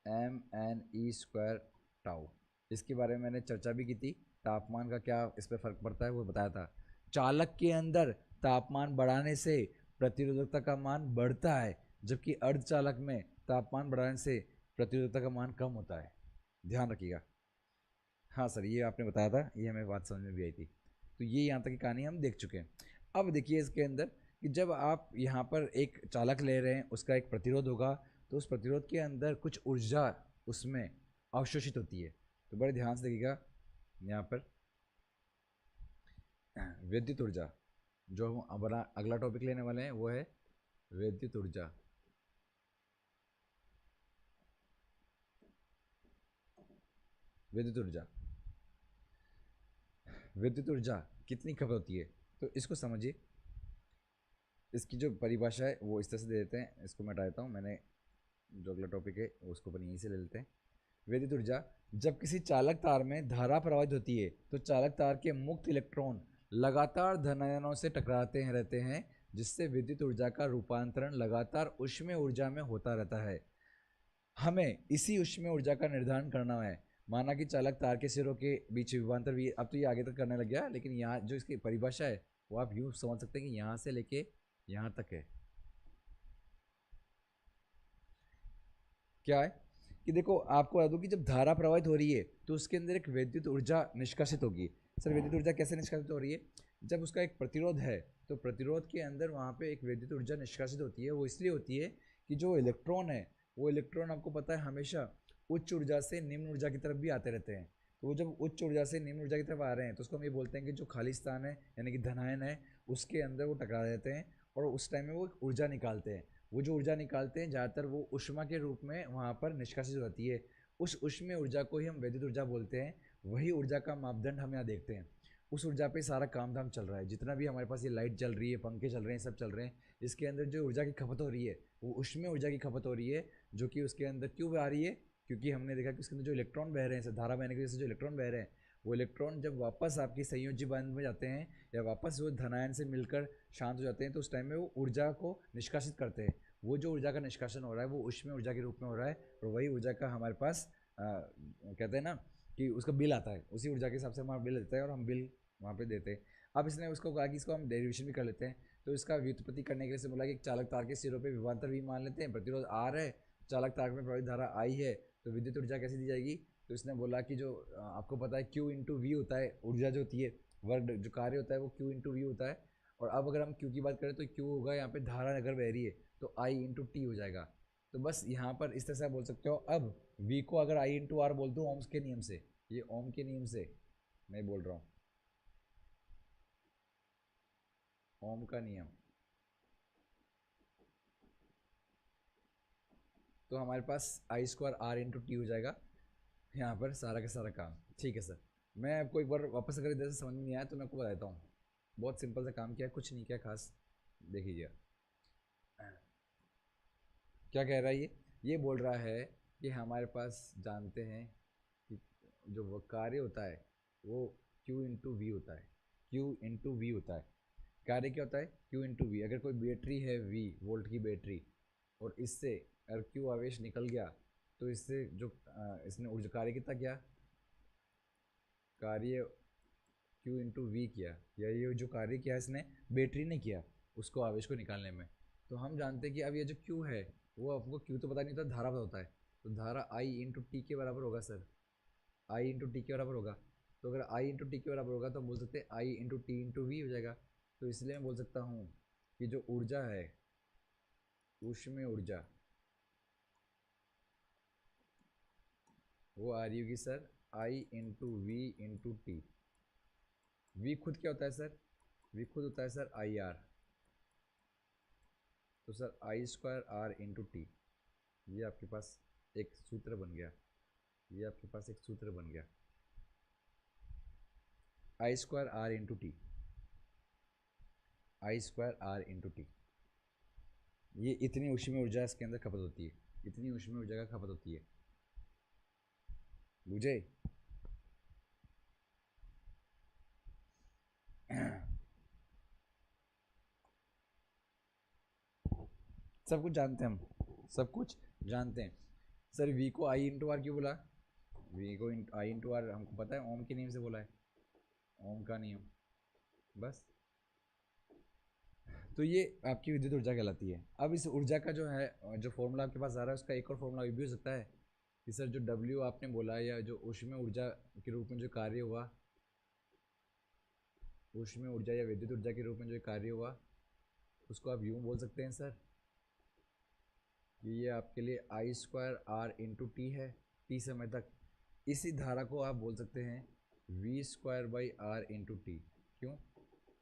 mne² टाउ। इसके बारे में मैंने चर्चा भी की थी, तापमान का क्या इस पर फर्क पड़ता है वो बताया था। चालक के अंदर तापमान बढ़ाने से प्रतिरोधकता का मान बढ़ता है, जबकि अर्धचालक में तापमान बढ़ाने से प्रतिरोधकता का मान कम होता है, ध्यान रखिएगा। हाँ सर, ये आपने बताया था, ये हमें बात समझ में भी आई थी। तो ये यहाँ तक की कहानी हम देख चुके हैं। अब देखिए इसके अंदर कि जब आप यहाँ पर एक चालक ले रहे हैं, उसका एक प्रतिरोध होगा, तो उस प्रतिरोध के अंदर कुछ ऊर्जा उसमें अवशोषित होती है। तो बड़े ध्यान से देखिएगा यहाँ पर विद्युत ऊर्जा, जो हम हमारा अगला टॉपिक लेने वाले हैं वो है विद्युत ऊर्जा। विद्युत ऊर्जा, विद्युत ऊर्जा कितनी खपत होती है, तो इसको समझिए। इसकी जो परिभाषा है वो इस तरह से दे देते हैं, इसको मैं हटा देता हूँ, मैंने जो अगला टॉपिक है उसको अपन यहीं से ले लेते हैं। विद्युत ऊर्जा, जब किसी चालक तार में धारा प्रवाहित होती है तो चालक तार के मुक्त इलेक्ट्रॉन लगातार धनायनों से टकराते हैं रहते हैं, जिससे विद्युत ऊर्जा का रूपांतरण लगातार ऊष्मीय ऊर्जा में होता रहता है। हमें इसी ऊष्मीय ऊर्जा का निर्धारण करना है। माना कि चालक तार के सिरों के बीच विभवांतर भी, अब तो ये आगे तक करने लग गया, लेकिन यहाँ जो इसकी परिभाषा है वो आप यूँ समझ सकते हैं कि यहाँ से लेके यहाँ तक है। क्या है कि देखो आपको बता दूं कि जब धारा प्रवाहित हो रही है तो उसके अंदर एक विद्युत ऊर्जा निष्कासित होगी। सर विद्युत ऊर्जा कैसे निष्कासित हो रही है? जब उसका एक प्रतिरोध है तो प्रतिरोध के अंदर वहाँ पे एक विद्युत ऊर्जा निष्कासित होती है। वो इसलिए होती है कि जो इलेक्ट्रॉन है वो इलेक्ट्रॉन आपको पता है हमेशा उच्च ऊर्जा से निम्न ऊर्जा की तरफ भी आते रहते हैं। तो वो जब उच्च ऊर्जा से निम्न ऊर्जा की तरफ आ रहे हैं तो उसको हम ये बोलते हैं कि जो खाली स्थान है यानी कि धनायन है उसके अंदर वो टकरा देते हैं और उस टाइम में वो ऊर्जा निकालते हैं। वो जो ऊर्जा निकालते हैं ज़्यादातर वो ऊष्मा के रूप में वहाँ पर निष्कासित होती है। उस ऊष्मीय ऊर्जा को ही हम विद्युत ऊर्जा बोलते हैं। वही ऊर्जा का मापदंड हम यहाँ देखते हैं। उस ऊर्जा पे सारा काम धाम चल रहा है। जितना भी हमारे पास ये लाइट चल रही है, पंखे चल रहे हैं, सब चल रहे हैं, इसके अंदर जो ऊर्जा की खपत हो रही है वो ऊष्मीय ऊर्जा की खपत हो रही है, जो कि उसके अंदर क्यों आ रही है? क्योंकि हमने देखा कि उसके अंदर जो इलेक्ट्रॉन बह रहे हैं, धारा बहने की वजह से जो इलेक्ट्रॉन बह रहे हैं, वो इलेक्ट्रॉन जब वापस आपकी संयोजी बंध में जाते हैं या वापस वो धनायन से मिलकर शांत हो जाते हैं तो उस टाइम में वो ऊर्जा को निष्कासित करते हैं। वो जो ऊर्जा का निष्कासन हो रहा है वो ऊष्मीय ऊर्जा के रूप में हो रहा है और वही ऊर्जा का हमारे पास कहते हैं ना कि उसका बिल आता है। उसी ऊर्जा के हिसाब से हमारा बिल देता है और हम बिल वहाँ पे देते हैं। अब इसने उसको कहा कि इसको हम डेरिवेशन भी कर लेते हैं। तो इसका व्युत्पत्ति करने के लिए बोला कि चालक तार के सिरों पे विभवांतर भी मान लेते हैं, प्रतिरोध आर है, चालक तार में प्रवाहित धारा आई है, तो विद्युत ऊर्जा कैसे दी जाएगी? तो इसने बोला कि जो आपको पता है Q इंटू वी होता है, ऊर्जा जो होती है, वर्ग जो कार्य होता है वो Q इंटू वी होता है। और अब अगर हम Q की बात करें तो Q होगा यहाँ पे धारा अगर बह रही है तो I इंटू टी हो जाएगा। तो बस यहाँ पर इस तरह से आप बोल सकते हो। अब V को अगर I इंटू आर बोल दूँ ओम्स के नियम से, ये ओम के नियम से मैं बोल रहा हूँ, ओम का नियम, तो हमारे पास आई स्क्वायर आर इंटू टी हो जाएगा यहाँ पर सारा का सारा काम। ठीक है सर, मैं आपको एक बार वापस अगर इधर से समझ में नहीं आया तो मैं आपको बताता हूँ। बहुत सिंपल सा काम किया है, कुछ नहीं किया खास। देखिए क्या कह रहा है ये बोल रहा है कि हमारे पास जानते हैं कि जो वो कार्य होता है वो Q इंटू वी होता है। Q इंटू वी होता है। कार्य क्या होता है? Q into V. अगर कोई बैटरी है V वोल्ट की बैटरी और इससे अगर Q आवेश निकल गया तो इससे जो इसने ऊर्जा कार्य कितना किया? कार्य Q इंटू वी किया, या ये जो कार्य किया इसने बैटरी ने किया उसको आवेश को निकालने में। तो हम जानते हैं कि अब ये जो Q है वो आपको Q तो पता नहीं होता, धारा पता होता है। तो धारा I इंटू टी के बराबर होगा सर, I इंटू टी के बराबर होगा। तो अगर I इंटू टी के बराबर होगा तो हम बोल सकते हैं I into T into V हो जाएगा। तो इसलिए मैं बोल सकता हूँ कि जो ऊर्जा है, ऊष्मीय ऊर्जा, वो आ रही होगी sir I into V into T. V खुद क्या होता है सर? वी खुद होता है सर आई आर। तो sir I square R into T, ये आपके पास एक सूत्र बन गया। ये आपके पास एक सूत्र बन गया, I square R into T, I square R into T. ये इतनी ऊष्मीय ऊर्जा इसके अंदर खपत होती है, इतनी ऊष्मीय ऊर्जा का खपत होती है। बुझे? सब कुछ जानते हैं हम, सब कुछ जानते हैं। सर वी को आई इंटू आर क्यों बोला? वी को आई इंटू आर हमको पता है ओम के नियम से बोला है, ओम का नियम। बस, तो ये आपकी विद्युत ऊर्जा कहलाती है। अब इस ऊर्जा का जो है जो फॉर्मूला आपके पास आ रहा है उसका एक और फॉर्मूला भी हो सकता है कि सर जो W आपने बोला या जो ऊष्मीय ऊर्जा के रूप में जो कार्य हुआ, ऊष्मीय ऊर्जा या विद्युत ऊर्जा के रूप में जो कार्य हुआ उसको आप यूँ बोल सकते हैं सर कि ये आपके लिए I square R into T है टी समय तक। इसी धारा को आप बोल सकते हैं V square by R into T. क्यों?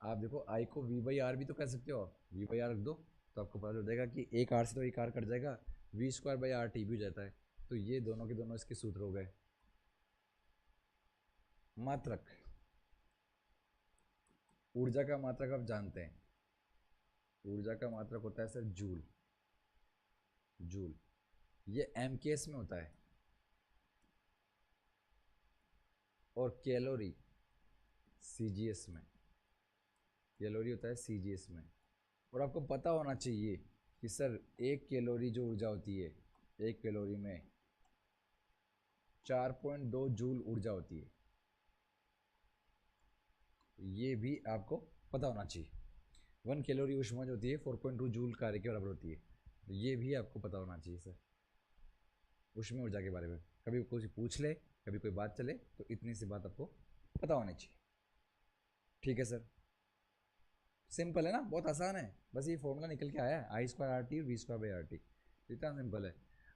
आप देखो आई को वी बाई आर भी तो कह सकते हो, वी बाई आर रख दो तो आपको पता चल जाएगा कि एक आर से तो एक आर कट जाएगा, V square by R T भी हो जाता है। तो ये दोनों के दोनों इसके सूत्र हो गए। मात्रक, ऊर्जा का मात्रक आप जानते हैं, ऊर्जा का मात्रक होता है सर जूल। जूल ये एमकेएस में होता है और कैलोरी सीजीएस में, कैलोरी होता है सीजीएस में। और आपको पता होना चाहिए कि सर एक कैलोरी जो ऊर्जा होती है एक कैलोरी में 4.2 जूल ऊर्जा होती है। ये भी आपको पता होना चाहिए। 1 कैलोरी ऊष्मा जो होती है 4.2 जूल कार्य के बराबर होती है। तो ये भी आपको पता होना चाहिए सर, ऊष्मीय ऊर्जा के बारे में। कभी कोई पूछ ले, कभी कोई बात चले, तो इतनी सी बात आपको पता होनी चाहिए। ठीक है सर, सिंपल है ना, बहुत आसान है। बस ये फॉर्मूला निकल के आया है, आई स्क्वायर आर टी और V square by R T, इतना सिंपल है।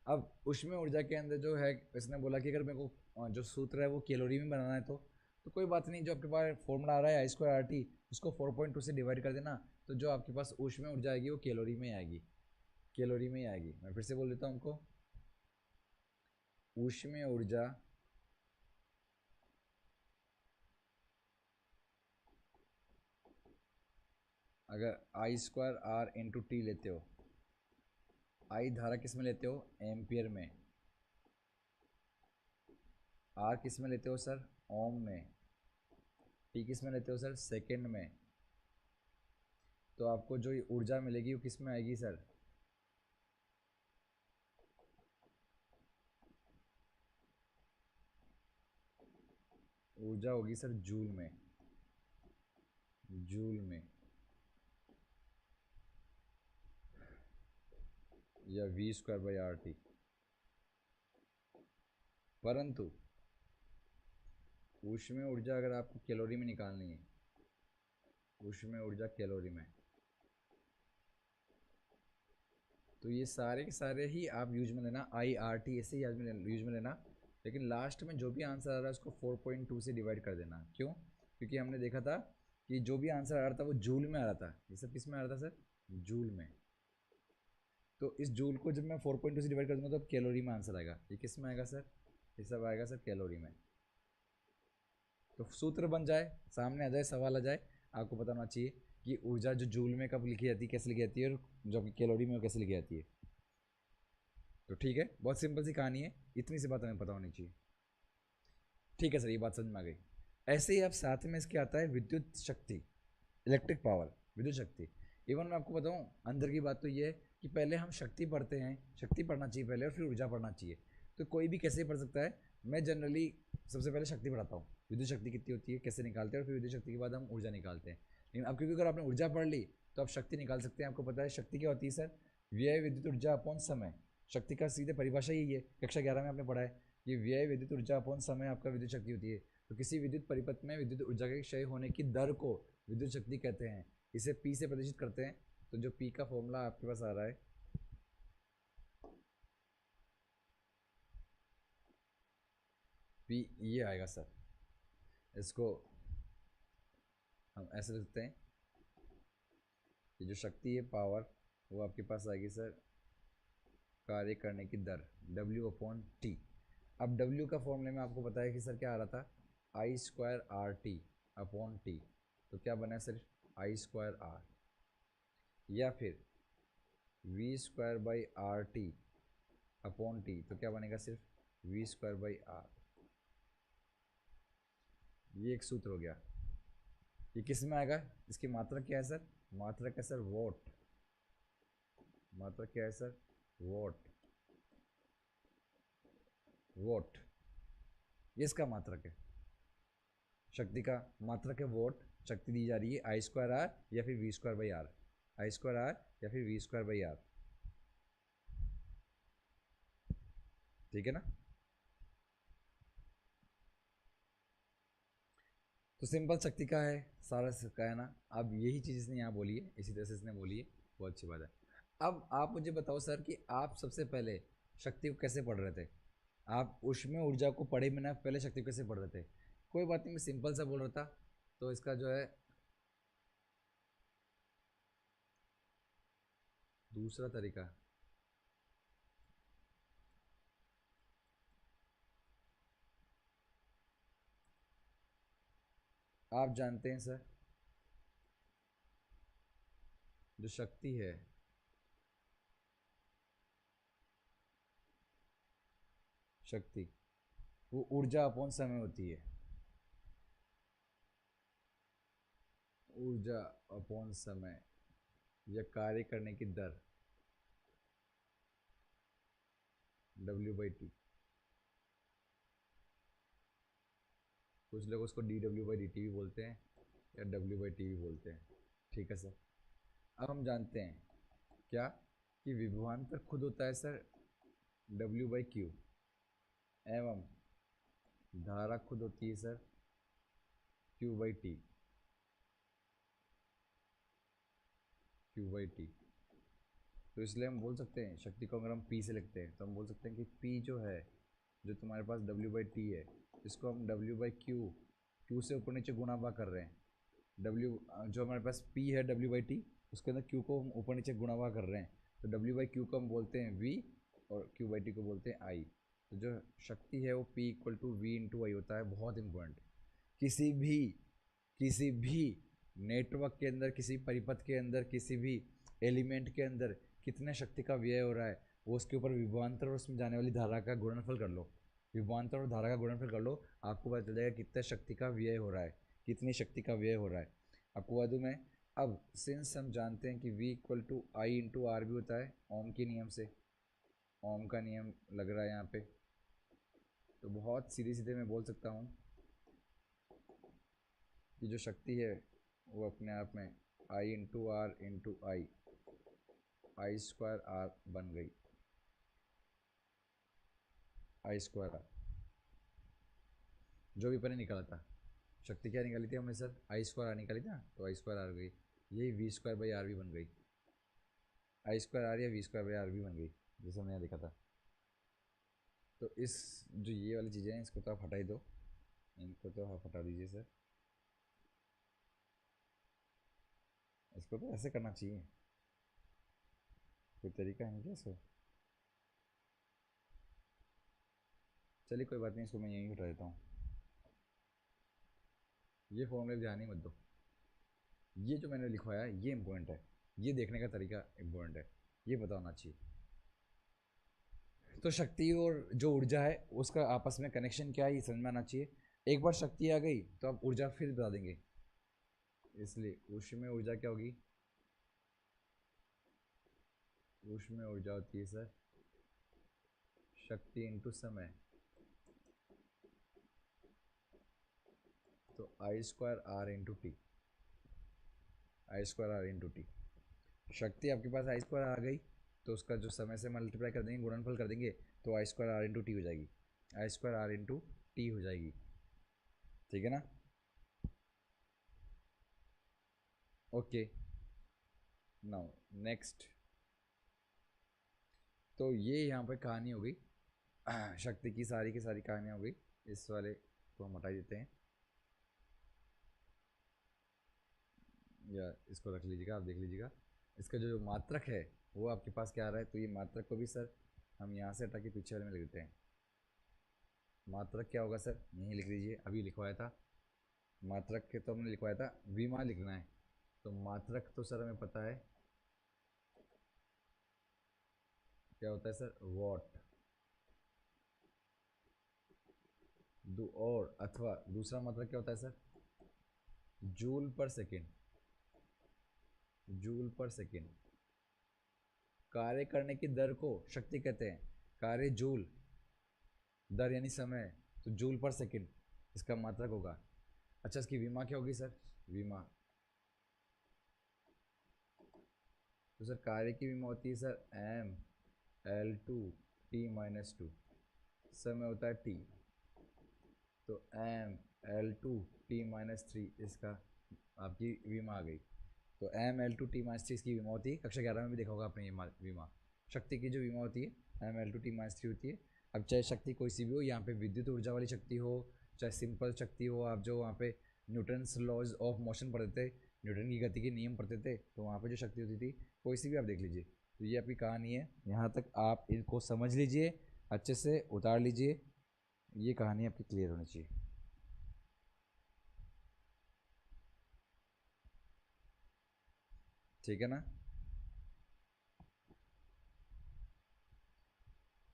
अब ऊष्मीय ऊर्जा के अंदर जो है, इसने बोला कि अगर मेरे को जो सूत्र है वो कैलोरी में बनाना है, तो कोई बात नहीं, जो आपके पास फॉर्मूला आ रहा है आई स्क्वायर आर टी, उसको 4.2 से डिवाइड कर देना, तो जो आपके पास ऊष्मीय ऊर्जा आएगी वो कैलोरी में आएगी, कैलोरी में ही आएगी। मैं फिर से बोल देता हूँ हमको, ऊष्मीय ऊर्जा अगर आई स्क्वायर आर इंटू टी लेते हो, आई धारा किस में लेते हो, एम्पियर में, आर किस में लेते हो सर, ओम में, टी किस में लेते हो सर, सेकेंड में, तो आपको जो ये ऊर्जा मिलेगी वो किस में आएगी सर, ऊर्जा होगी सर जूल में, जूल में, या V square by R T. परंतु ऊष्मीय ऊर्जा अगर आपको कैलोरी में निकालनी है, ऊष्मीय ऊर्जा कैलोरी में, तो ये सारे के सारे ही आप यूज में लेना, आई आर टी ऐसे ही यूज में लेना, लेकिन लास्ट में जो भी आंसर आ रहा है उसको 4.2 से डिवाइड कर देना। क्यों? क्योंकि हमने देखा था कि जो भी आंसर आ रहा था वो जूल में आ रहा था। ये सब किस में आ रहा था सर, जूल में। तो इस जूल को जब मैं 4.2 से डिवाइड कर दूंगा तो कैलोरी में आंसर आएगा। ये किस में आएगा सर, ये सब आएगा सर कैलोरी में। तो सूत्र बन जाए, सामने आ जाए, सवाल आ जाए, आपको पता होना चाहिए कि ऊर्जा जो जूल में कब लिखी जाती है, कैसे लिखी जाती है, और जो आपकी कैलोरी में वो कैसे लिखी जाती है। तो ठीक है, बहुत सिंपल सी कहानी है, इतनी सी बात हमें पता होनी चाहिए। ठीक है सर, ये बात समझ में आ गई। ऐसे ही आप साथ में इसके आता है विद्युत शक्ति, इलेक्ट्रिक पावर, विद्युत शक्ति। इवन मैं आपको बताऊं, अंदर की बात तो ये है कि पहले हम शक्ति पढ़ते हैं, शक्ति पढ़ना चाहिए पहले और फिर ऊर्जा पढ़ना चाहिए। तो कोई भी कैसे पढ़ सकता है, मैं जनरली सबसे पहले शक्ति पढ़ाता हूँ, विद्युत शक्ति कितनी होती है, कैसे निकालते हैं, और फिर विद्युत शक्ति के बाद हम ऊर्जा निकालते हैं। लेकिन अब क्योंकि अगर आपने ऊर्जा पढ़ ली तो आप शक्ति निकाल सकते हैं। आपको पता है शक्ति क्या होती है सर, व्यय विद्युत ऊर्जा अपॉन समय। शक्ति का सीधे परिभाषा यही है, कक्षा 11 में आपने पढ़ा है कि व्यय विद्युत ऊर्जा अपॉन समय आपका विद्युत शक्ति होती है। तो किसी विद्युत परिपथ में विद्युत ऊर्जा के क्षय होने की दर को विद्युत शक्ति कहते हैं। इसे पी से प्रदर्शित करते हैं। तो जो पी का फॉर्मूला आपके पास आ रहा है, पी ये आएगा सर, इसको हम ऐसे लिखते हैं कि जो शक्ति है, पावर, वो आपके पास आएगी सर कार्य करने की दर, W अपॉन टी। अब W का फॉर्मूले में आपको पता है कि सर क्या आ रहा था, I square R T upon T. तो क्या बना है सर, आई स्क्वायर आर, या फिर V square by R T upon T. तो क्या बनेगा, सिर्फ वी स्क्वायर बाई आर। ये एक सूत्र हो गया। ये किस में आएगा, इसकी मात्रा क्या है सर, मात्रा क्या है सर, वॉट। मात्रा क्या है सर, वॉट, वॉट। ये इसका मात्रक है, शक्ति का मात्रक है वॉट। शक्ति दी जा रही है आई स्क्वायर आर या फिर V square by R, I square R या फिर वी स्क्वायर बाई आर। ठीक है ना। तो सिंपल शक्ति का है सारा का है ना। अब यही चीज़ इसने यहाँ बोली है, इसी तरह से इसने बोली है, बहुत अच्छी बात है। अब आप मुझे बताओ सर कि आप सबसे पहले शक्ति को कैसे पढ़ रहे थे, आप ऊष्मीय ऊर्जा को पढ़े बिना पहले शक्ति को कैसे पढ़ रहे थे। कोई बात नहीं, मैं सिंपल सा बोल रहा था। तो इसका जो है दूसरा तरीका, आप जानते हैं सर, जो शक्ति है, शक्ति वो ऊर्जा अपॉन समय होती है, ऊर्जा अपॉन समय या कार्य करने की दर। W/T। कुछ लोग उसको dW/dt भी बोलते हैं या W/T भी बोलते हैं। ठीक है सर। अब हम जानते हैं क्या कि विभवांतर खुद होता है सर W/Q, एवं धारा खुद होती है सर Q/T। Q/T। तो इसलिए हम बोल सकते हैं शक्ति को अगर हम P से लिखते हैं तो हम बोल सकते हैं कि P जो है, जो तुम्हारे पास W/T है, इसको हम W/Q, Q से ऊपर नीचे गुणा भाग कर रहे हैं। W जो हमारे पास P है W/T, उसके अंदर Q को हम ऊपर नीचे गुणा भाग कर रहे हैं, तो W/Q को हम बोलते हैं V और Q/T को बोलते हैं I। तो जो शक्ति है वो P = V/I होता है। बहुत इंपॉर्टेंट। किसी भी नेटवर्क के अंदर, किसी परिपथ के अंदर, किसी भी एलिमेंट के अंदर कितने शक्ति का व्यय हो रहा है, वो उसके ऊपर विभवांतर और उसमें जाने वाली धारा का गुणनफल कर लो। विभवांतर और धारा का गुणनफल कर लो, आपको पता चल जाएगा कितने शक्ति का व्यय हो रहा है, कितनी शक्ति का व्यय हो रहा है। आपको बता दूँ मैं, अब सिंस हम जानते हैं कि V = I/R भी होता है ओम के नियम से, ओम का नियम लग रहा है यहाँ पे, तो बहुत सीधे सीधे मैं बोल सकता हूँ कि जो शक्ति है वो अपने आप में I/R/I, I²R बन गई, I²R। जो भी पहले निकाला था, शक्ति क्या निकाली थी हमने सर? I²R निकाली था, तो I²R गई। यही V² R भी बन गई, I²R या V²R भी बन गई, जैसे हमने यहाँ देखा था। तो इस जो ये वाली चीज़ें हैं इसको तो आप हटा ही दो, इनको तो आप हटा दीजिए सर। इसको तो ऐसे करना चाहिए, कोई तरीका है नहीं क्या इसको? चलिए कोई बात नहीं, इसको मैं यहीं हटा देता हूँ। ये फॉर्मूले ध्यान ही मत दो, ये जो मैंने लिखवाया ये इम्पोर्टेंट है, ये देखने का तरीका इम्पोर्टेंट है, ये पता होना चाहिए। तो शक्ति और जो ऊर्जा है उसका आपस में कनेक्शन क्या है ये समझ में आना चाहिए। एक बार शक्ति आ गई तो आप ऊर्जा फिर बता देंगे, इसलिए ऊष्मीय ऊर्जा क्या होगी? ऊष्मीय ऊर्जा होती है सर शक्ति इंटू समय। तो I²R/T, I²R/T। शक्ति आपके पास I² आ गई तो उसका जो समय से मल्टीप्लाई कर देंगे, गुणनफल कर देंगे, तो I²R/T हो जाएगी, I²R/T हो जाएगी। ठीक है ना? Okay, now next. तो ये यहाँ पे कहानी हो गई, शक्ति की सारी कहानियाँ हो गई। इस वाले को हम हटा देते हैं, या इसको रख लीजिएगा, आप देख लीजिएगा। इसका जो मात्रक है वो आपके पास क्या आ रहा है, तो ये मात्रक को भी सर हम यहाँ से हटा के पीछे वाले में लिख देते हैं। मात्रक क्या होगा सर, यहीं लिख लीजिए, अभी लिखवाया था मात्रक के, तो हमने लिखवाया था विमा लिखना है। तो मात्रक तो सर हमें पता है क्या होता है सर, वॉट। और अथवा दूसरा मात्रक क्या होता है सर, जूल पर सेकेंड। जूल पर सेकेंड। कार्य करने की दर को शक्ति कहते हैं, कार्य जूल, दर यानी समय, तो जूल पर सेकेंड इसका मात्रक होगा। अच्छा, इसकी विमा क्या होगी सर? विमा, तो सर कार्य की विमा होती है सर M/L/2T-2, समय होता है T, तो M/L/2T-3 इसका आपकी विमा आ गई। तो M/L/2T-3 इसकी विमा होती है, कक्षा 11 में भी देखा होगा आपने ये विमा। शक्ति की जो विमा होती है M/L/2T-3 होती है। अब चाहे शक्ति कोई सी भी हो, यहाँ पे विद्युत ऊर्जा वाली शक्ति हो, चाहे सिंपल शक्ति हो, आप जो वहाँ पे न्यूटन्स लॉज ऑफ मोशन पढ़ते थे, न्यूटन की गति के नियम पढ़ते थे, तो वहाँ पे जो शक्ति होती थी कोई सी भी आप देख लीजिए। तो ये आपकी कहानी है, यहाँ तक आप इनको समझ लीजिए, अच्छे से उतार लीजिए, ये कहानी आपकी क्लियर होनी चाहिए। ठीक है ना?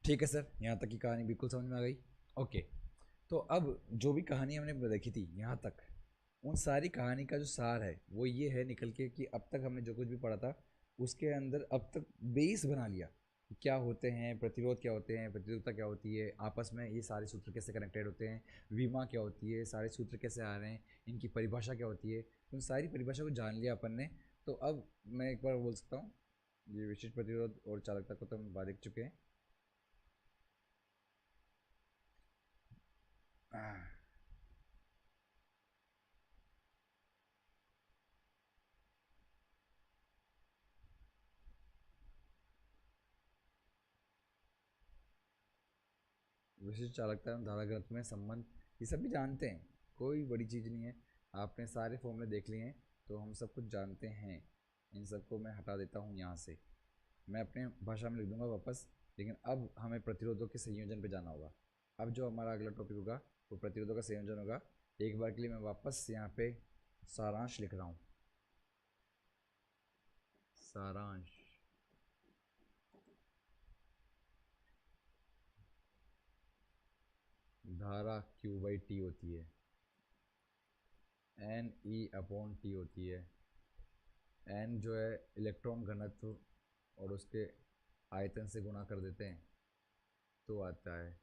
ठीक है सर, यहाँ तक की कहानी बिल्कुल समझ में आ गई। ओके, तो अब जो भी कहानी हमने देखी थी यहाँ तक, उन सारी कहानी का जो सार है वो ये है निकल के कि अब तक हमने जो कुछ भी पढ़ा था उसके अंदर अब तक बेस बना लिया। कि क्या होते हैं, प्रतिरोध क्या होते हैं, प्रतिरोधकता क्या होती है, आपस में ये सारे सूत्र कैसे कनेक्टेड होते हैं, विमा क्या होती है, सारे सूत्र कैसे आ रहे हैं, इनकी परिभाषा क्या होती है, उन सारी परिभाषा को जान लिया अपन ने। तो अब मैं एक बार बोल सकता हूँ, ये विशिष्ट प्रतिरोध और चालकता को तो हम बात देख चुके हैं। विशिष्ट चालकता एवं धारा घनत्व में संबंध, ये सब भी जानते हैं, कोई बड़ी चीज़ नहीं है। आपने सारे फॉर्मूले देख लिए हैं तो हम सब कुछ जानते हैं। इन सबको मैं हटा देता हूँ यहाँ से, मैं अपने भाषा में लिख दूंगा वापस। लेकिन अब हमें प्रतिरोधों के संयोजन पे जाना होगा। अब जो हमारा अगला टॉपिक होगा वो प्रतिरोधों का संयोजन होगा। एक बार के लिए मैं वापस यहाँ पे सारांश लिख रहा हूँ, सारांश। धारा Q/T होती है, NE/T होती है। N जो है इलेक्ट्रॉन घनत्व और उसके आयतन से गुणा कर देते हैं तो आता है।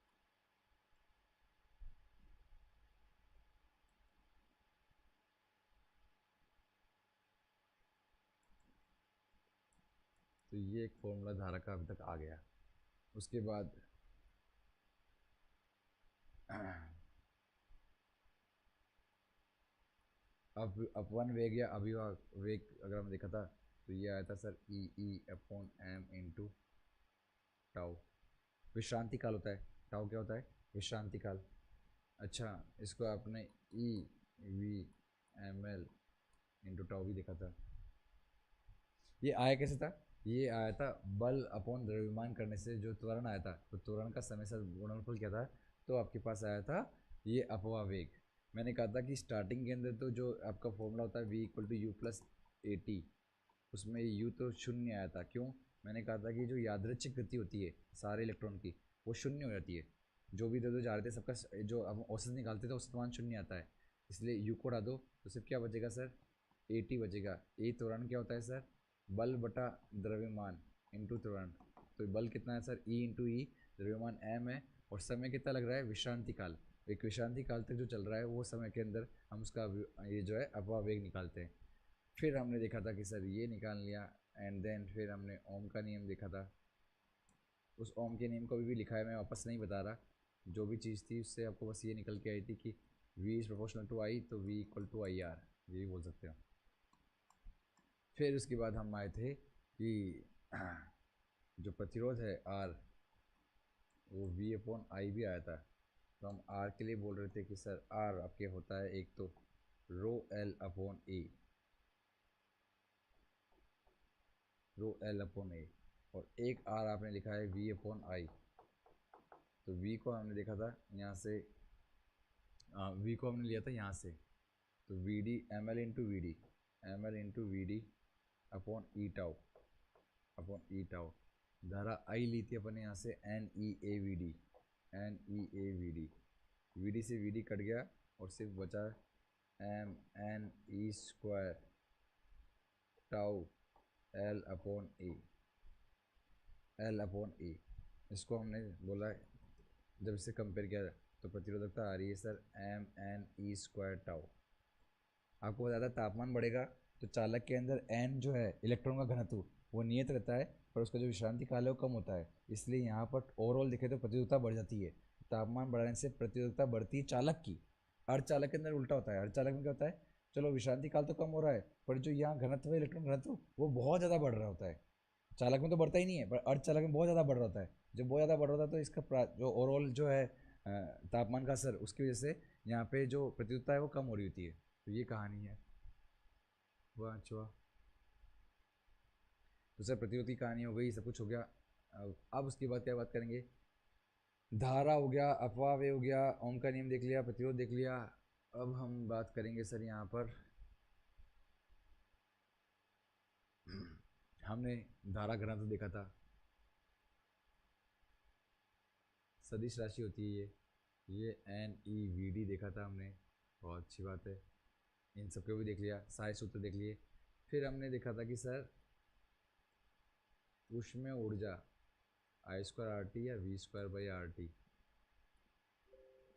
तो ये एक फॉर्मूला धारा का अभी तक आ गया। उसके बाद अब अपवन वेग या अभिवाग वेग अगर हमने देखा था तो ये आया था सर E/m टाउ। विश्रांति काल होता है, टाउ क्या होता है, विश्रांति काल। अच्छा, इसको आपने EV/ml/टाउ भी देखा था। ये आया कैसे था, ये आया था बल अपॉन द्रव्यमान करने से जो त्वरण आया था, तो त्वरण का समय साथ गुणनफल क्या था, तो आपके पास आया था ये अपवा वेग। मैंने कहा था कि स्टार्टिंग के अंदर तो जो आपका फॉर्मूला होता है V=U+AT, उसमें U तो शून्य आया था। क्यों, मैंने कहा था कि जो यादृच्छिक गति होती है सारे इलेक्ट्रॉन की वो शून्य हो जाती है। जो भी इधर जा रहे थे सबका जो हम औसत निकालते थे औसत मान शून्य आता है। इसलिए U को हटा दो तो सिर्फ क्या बचेगा सर, AT बचेगा। ए त्वरण क्या होता है सर, बल बटा द्रव्यमान इंटू त्वरण। तो बल कितना है सर, E/E, द्रव्यमान m है, और समय कितना लग रहा है, विश्रांति काल। एक विश्रांति काल तक जो चल रहा है वो समय के अंदर हम उसका ये जो है अपवा वेग निकालते हैं। फिर हमने देखा था कि सर ये निकाल लिया, एंड देन फिर हमने ओम का नियम देखा था। उस ओम के नियम को भी लिखा है, मैं वापस नहीं बता रहा। जो भी चीज़ थी उससे आपको बस ये निकल के आई थी कि V=I, तो V=IR, यही बोल सकते हो। फिर उसके बाद हम आए थे कि जो प्रतिरोध है R, वो V/I भी आया था। तो हम R के लिए बोल रहे थे कि सर R आपके होता है एक तो ρL/A, ρL/A, और एक R आपने लिखा है V/I। तो V को हमने देखा था यहाँ से, V को हमने लिया था यहाँ से, तो VD ml/VD, ml/VD अपॉन E/टाउ। धारा I ली थी अपन ने यहाँ से NE/VD, NE/VD, VD से VD कट गया और सिर्फ बचा mne² टाउ L/A। इसको हमने बोला जब इसे कंपेयर किया तो प्रतिरोधकता आ रही है सर mne² टाउ। आपको बताया था तापमान बढ़ेगा तो चालक के अंदर n जो है इलेक्ट्रॉन का घनत्व वो नियत रहता है, पर उसका जो विश्रांति काल है वो कम होता है। इसलिए यहाँ पर ओवरऑल देखें तो प्रतिरोधकता बढ़ जाती है। तापमान बढ़ने से प्रतिरोधकता बढ़ती है चालक की। अर्धचालक के अंदर उल्टा होता है। अर्धचालक में क्या होता है, चलो विश्रांति काल तो कम हो रहा है पर जो यहाँ घनत्व है इलेक्ट्रॉन घनत्व वो बहुत ज़्यादा बढ़ रहा होता है। चालक में तो बढ़ता ही नहीं है पर अर्धचालक में बहुत ज़्यादा बढ़ रहा होता है। जब बहुत ज़्यादा बढ़ रहा होता है तो इसका जो ओवरऑल जो है तापमान का असर, उसकी वजह से यहाँ पे जो प्रतिरोधकता है वो कम हो रही होती है। तो ये कहानी है। वाह चुआ, तो सर प्रतिरोध की कहानी हो गई, सब कुछ हो गया। अब उसके बाद क्या बात करेंगे, धारा हो गया, अपवाह हो गया, ओम का नियम देख लिया, प्रतिरोध देख लिया। अब हम बात करेंगे सर यहाँ पर हमने धारा घनत्व देखा था, सदिश राशि होती है ये NE/VD देखा था हमने, बहुत अच्छी बात है। इन सबको भी देख लिया, सारे सूत्र देख लिए। फिर हमने देखा था कि सर ऊष्मीय ऊर्जा आई स्क्वायर आर टी या V square by R T.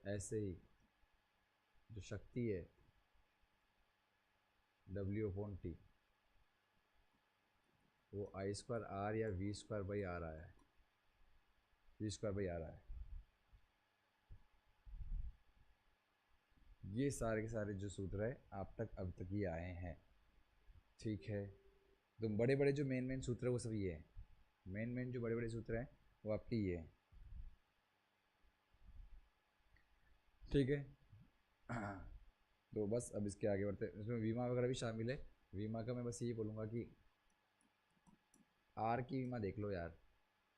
ऐसे ही जो शक्ति है डब्ल्यू अपॉन टी वो आई स्क्वायर आर या वी स्क्वायर बाई आर आया है, वी स्क्वायर बाई आर आया है। ये सारे के सारे जो सूत्र है आप तक अब तक ये आए हैं, ठीक है। तो बड़े बड़े जो मेन सूत्र है वो सब ये हैं, मेन जो बड़े बड़े सूत्र हैं वो आपके ये हैं, ठीक है। तो बस अब इसके आगे बढ़ते हैं। इसमें वीमा वगैरह भी शामिल है। वीमा का मैं बस यही बोलूँगा कि आर की वीमा देख लो यार,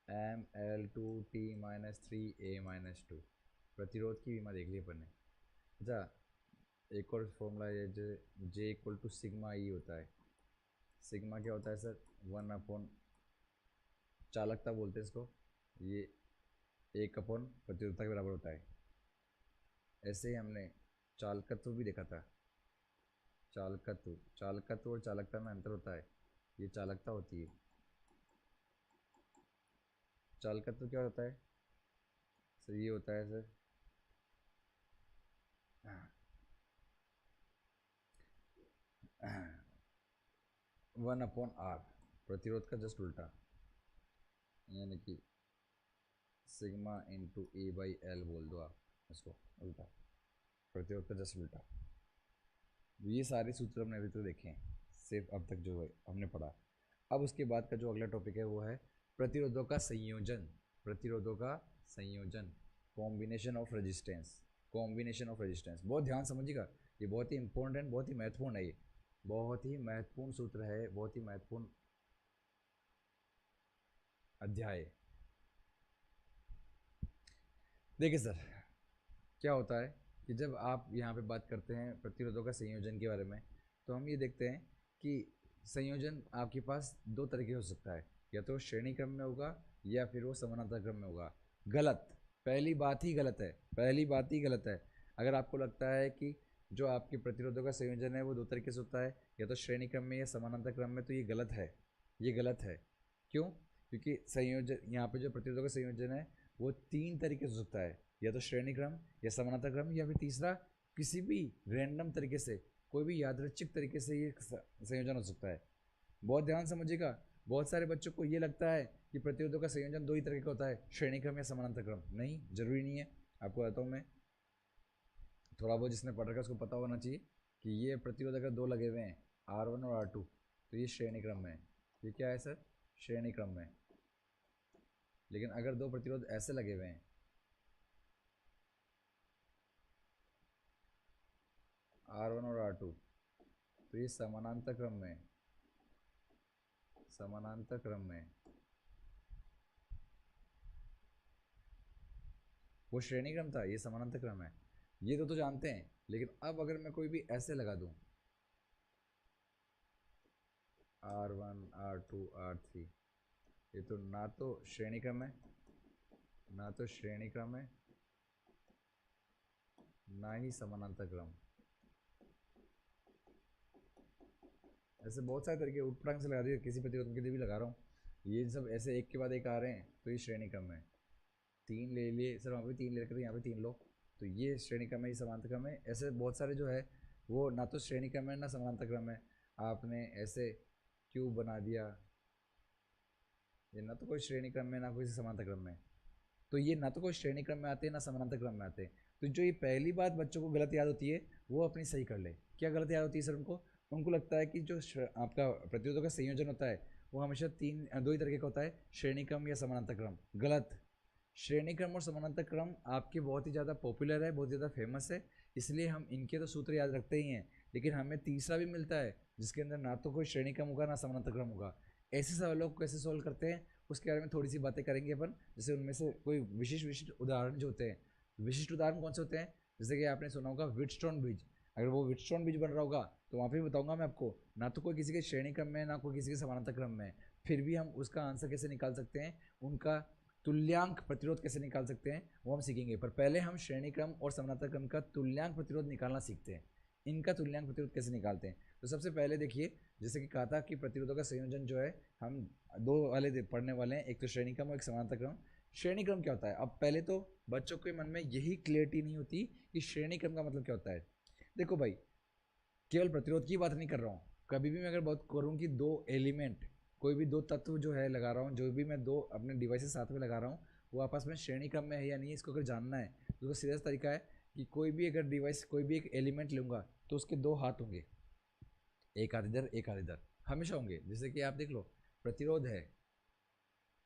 M L two T minus three A minus two, प्रतिरोध की वीमा देख ली अपन ने। अच्छा, एक और फॉर्मूला है जो जे इक्वल टू सिग्मा ई होता है। सिग्मा क्या होता है सर? 1/, चालकता बोलते हैं इसको, ये 1/, प्रतिरोधता के बराबर होता है। ऐसे ही हमने चालकत्व भी देखा था। चालकत्व और चालकता में अंतर होता है, ये चालकता होती है। चालकत्व क्या होता है सर? ये होता है सर 1/r, प्रतिरोध का जस्ट उल्टा, यानी कि sigma into A by L बोल दो आप इसको, उल्टा, प्रतिरोध का जस्ट उल्टा। ये सारे सूत्र हमने अभी तो देखे हैं, सिर्फ अब तक जो है हमने पढ़ा। अब उसके बाद का जो अगला टॉपिक है वो है प्रतिरोधों का संयोजन। प्रतिरोधों का संयोजन, combination of resistance. Combination of resistance बहुत ध्यान समझिएगा, ये बहुत ही इंपॉर्टेंट, बहुत ही महत्वपूर्ण है, ये बहुत ही महत्वपूर्ण सूत्र है, बहुत ही महत्वपूर्ण अध्याय। देखिए सर, क्या होता है कि जब आप यहाँ पे बात करते हैं प्रतिरोधों का संयोजन के बारे में, तो हम ये देखते हैं कि संयोजन आपके पास दो तरीके हो सकता है, या तो श्रेणी क्रम में होगा या फिर वो समानांतर क्रम में होगा। गलत, पहली बात ही गलत है, पहली बात ही गलत है। अगर आपको लगता है कि जो आपके प्रतिरोधों का संयोजन है वो दो तरीके से होता है, या तो श्रेणी क्रम में या समानांतर क्रम में, तो ये गलत है, ये गलत है। क्यों? क्योंकि संयोजन यहाँ पे जो प्रतिरोधों का संयोजन है वो तीन तरीके से हो सकता है, या तो श्रेणी क्रम या समानांतर क्रम, या फिर तीसरा किसी भी रैंडम तरीके से, कोई भी यादृच्छिक तरीके से ये संयोजन हो सकता है। बहुत ध्यान समझिएगा, बहुत सारे बच्चों को ये लगता है कि प्रतिरोधों का संयोजन दो ही तरीके का होता है, श्रेणी क्रम या समानांतर क्रम। नहीं, जरूरी नहीं है। आपको बताता हूँ मैं, थोड़ा बहुत जिसने पढ़ रखा है उसको पता होना चाहिए कि ये प्रतिरोध अगर दो लगे हुए हैं R1 और R2 तो ये श्रेणी क्रम में है। ये क्या है सर? श्रेणी क्रम में। लेकिन अगर दो प्रतिरोध ऐसे लगे हुए हैं R1 और R2 तो ये समानांतर क्रम में, समानांतर क्रम में। वो श्रेणी क्रम था, ये समानांतर क्रम है, ये तो जानते हैं। लेकिन अब अगर मैं कोई भी ऐसे लगा दूं R1 R2 R3, ये तो ना तो श्रेणी क्रम है, ना तो श्रेणी क्रम है, ना ही समानांतर क्रम। ऐसे बहुत सारे तरीके उठपटांग से लगा दिए, किसी प्रतिरोध के लिए भी लगा रहा हूँ, ये सब ऐसे एक के बाद एक आ रहे हैं तो ये श्रेणी क्रम है। तीन ले लिए सर, वहाँ पे तीन ले रखे थे, यहाँ पे तीन लो, तो ये श्रेणी क्रम है, ये समानांतर क्रम है। ऐसे बहुत सारे जो है वो ना तो श्रेणी क्रम है ना समानांतर क्रम है। आपने ऐसे क्यों बना दिया, ये ना तो कोई श्रेणी क्रम में ना कोई समानांतर क्रम में, तो ये ना तो कोई श्रेणी क्रम में आते हैं ना समानांतर क्रम में आते हैं। तो जो ये पहली बात बच्चों को गलत याद होती है वो अपनी सही कर ले। क्या गलत याद होती है सर उनको? उनको लगता है कि जो आपका प्रतिरोधों का संयोजन होता है वो हमेशा दो ही तरीके का होता है, श्रेणी क्रम या समानांतर क्रम। गलत। श्रेणी क्रम और समानांतर क्रम आपके बहुत ही ज़्यादा पॉपुलर है, बहुत ज़्यादा फेमस है, इसलिए हम इनके तो सूत्र याद रखते ही हैं। लेकिन हमें तीसरा भी मिलता है जिसके अंदर ना तो कोई श्रेणी क्रम होगा ना समानांतर क्रम होगा। ऐसे सवालों को कैसे सॉल्व करते हैं उसके बारे में थोड़ी सी बातें करेंगे अपन। जैसे उनमें से कोई विशिष्ट उदाहरण जो होते हैं, विशिष्ट उदाहरण कौन से होते हैं? जैसे कि आपने सुना होगा व्हीटस्टोन ब्रिज, अगर वो व्हीटस्टोन ब्रिज बन रहा होगा तो वहाँ पे भी बताऊंगा मैं आपको, ना तो कोई किसी के श्रेणी क्रम में ना कोई किसी के समानांतर क्रम में, फिर भी हम उसका आंसर कैसे निकाल सकते हैं, उनका तुल्यांक प्रतिरोध कैसे निकाल सकते हैं वो हम सीखेंगे। पर पहले हम श्रेणी क्रम और समानांतर क्रम का तुल्यांक प्रतिरोध निकालना सीखते हैं। इनका तुल्यांक प्रतिरोध कैसे निकालते हैं तो सबसे पहले देखिए, जैसे कि कहा था कि प्रतिरोधों का संयोजन जो है, हम दो वाले पढ़ने वाले हैं, एक तो श्रेणी क्रम और एक समानांतर क्रम। श्रेणी क्रम क्या होता है? अब पहले तो बच्चों के मन में यही क्लियरिटी नहीं होती कि श्रेणी क्रम का मतलब क्या होता है। देखो भाई, केवल प्रतिरोध की बात नहीं कर रहा हूँ, कभी भी मैं अगर बात करूँ कि दो एलिमेंट, कोई भी दो तत्व जो है लगा रहा हूँ, जो भी मैं दो अपने डिवाइसेस साथ में लगा रहा हूँ, वो आपस में श्रेणी क्रम में है या नहीं, इसको अगर जानना है तो उसका सीधा तरीका है कि कोई भी अगर डिवाइस, कोई भी एक एलिमेंट लूँगा तो उसके दो हाथ होंगे, एक हाथ इधर एक हाथ इधर, हमेशा होंगे। जैसे कि आप देख लो, प्रतिरोध है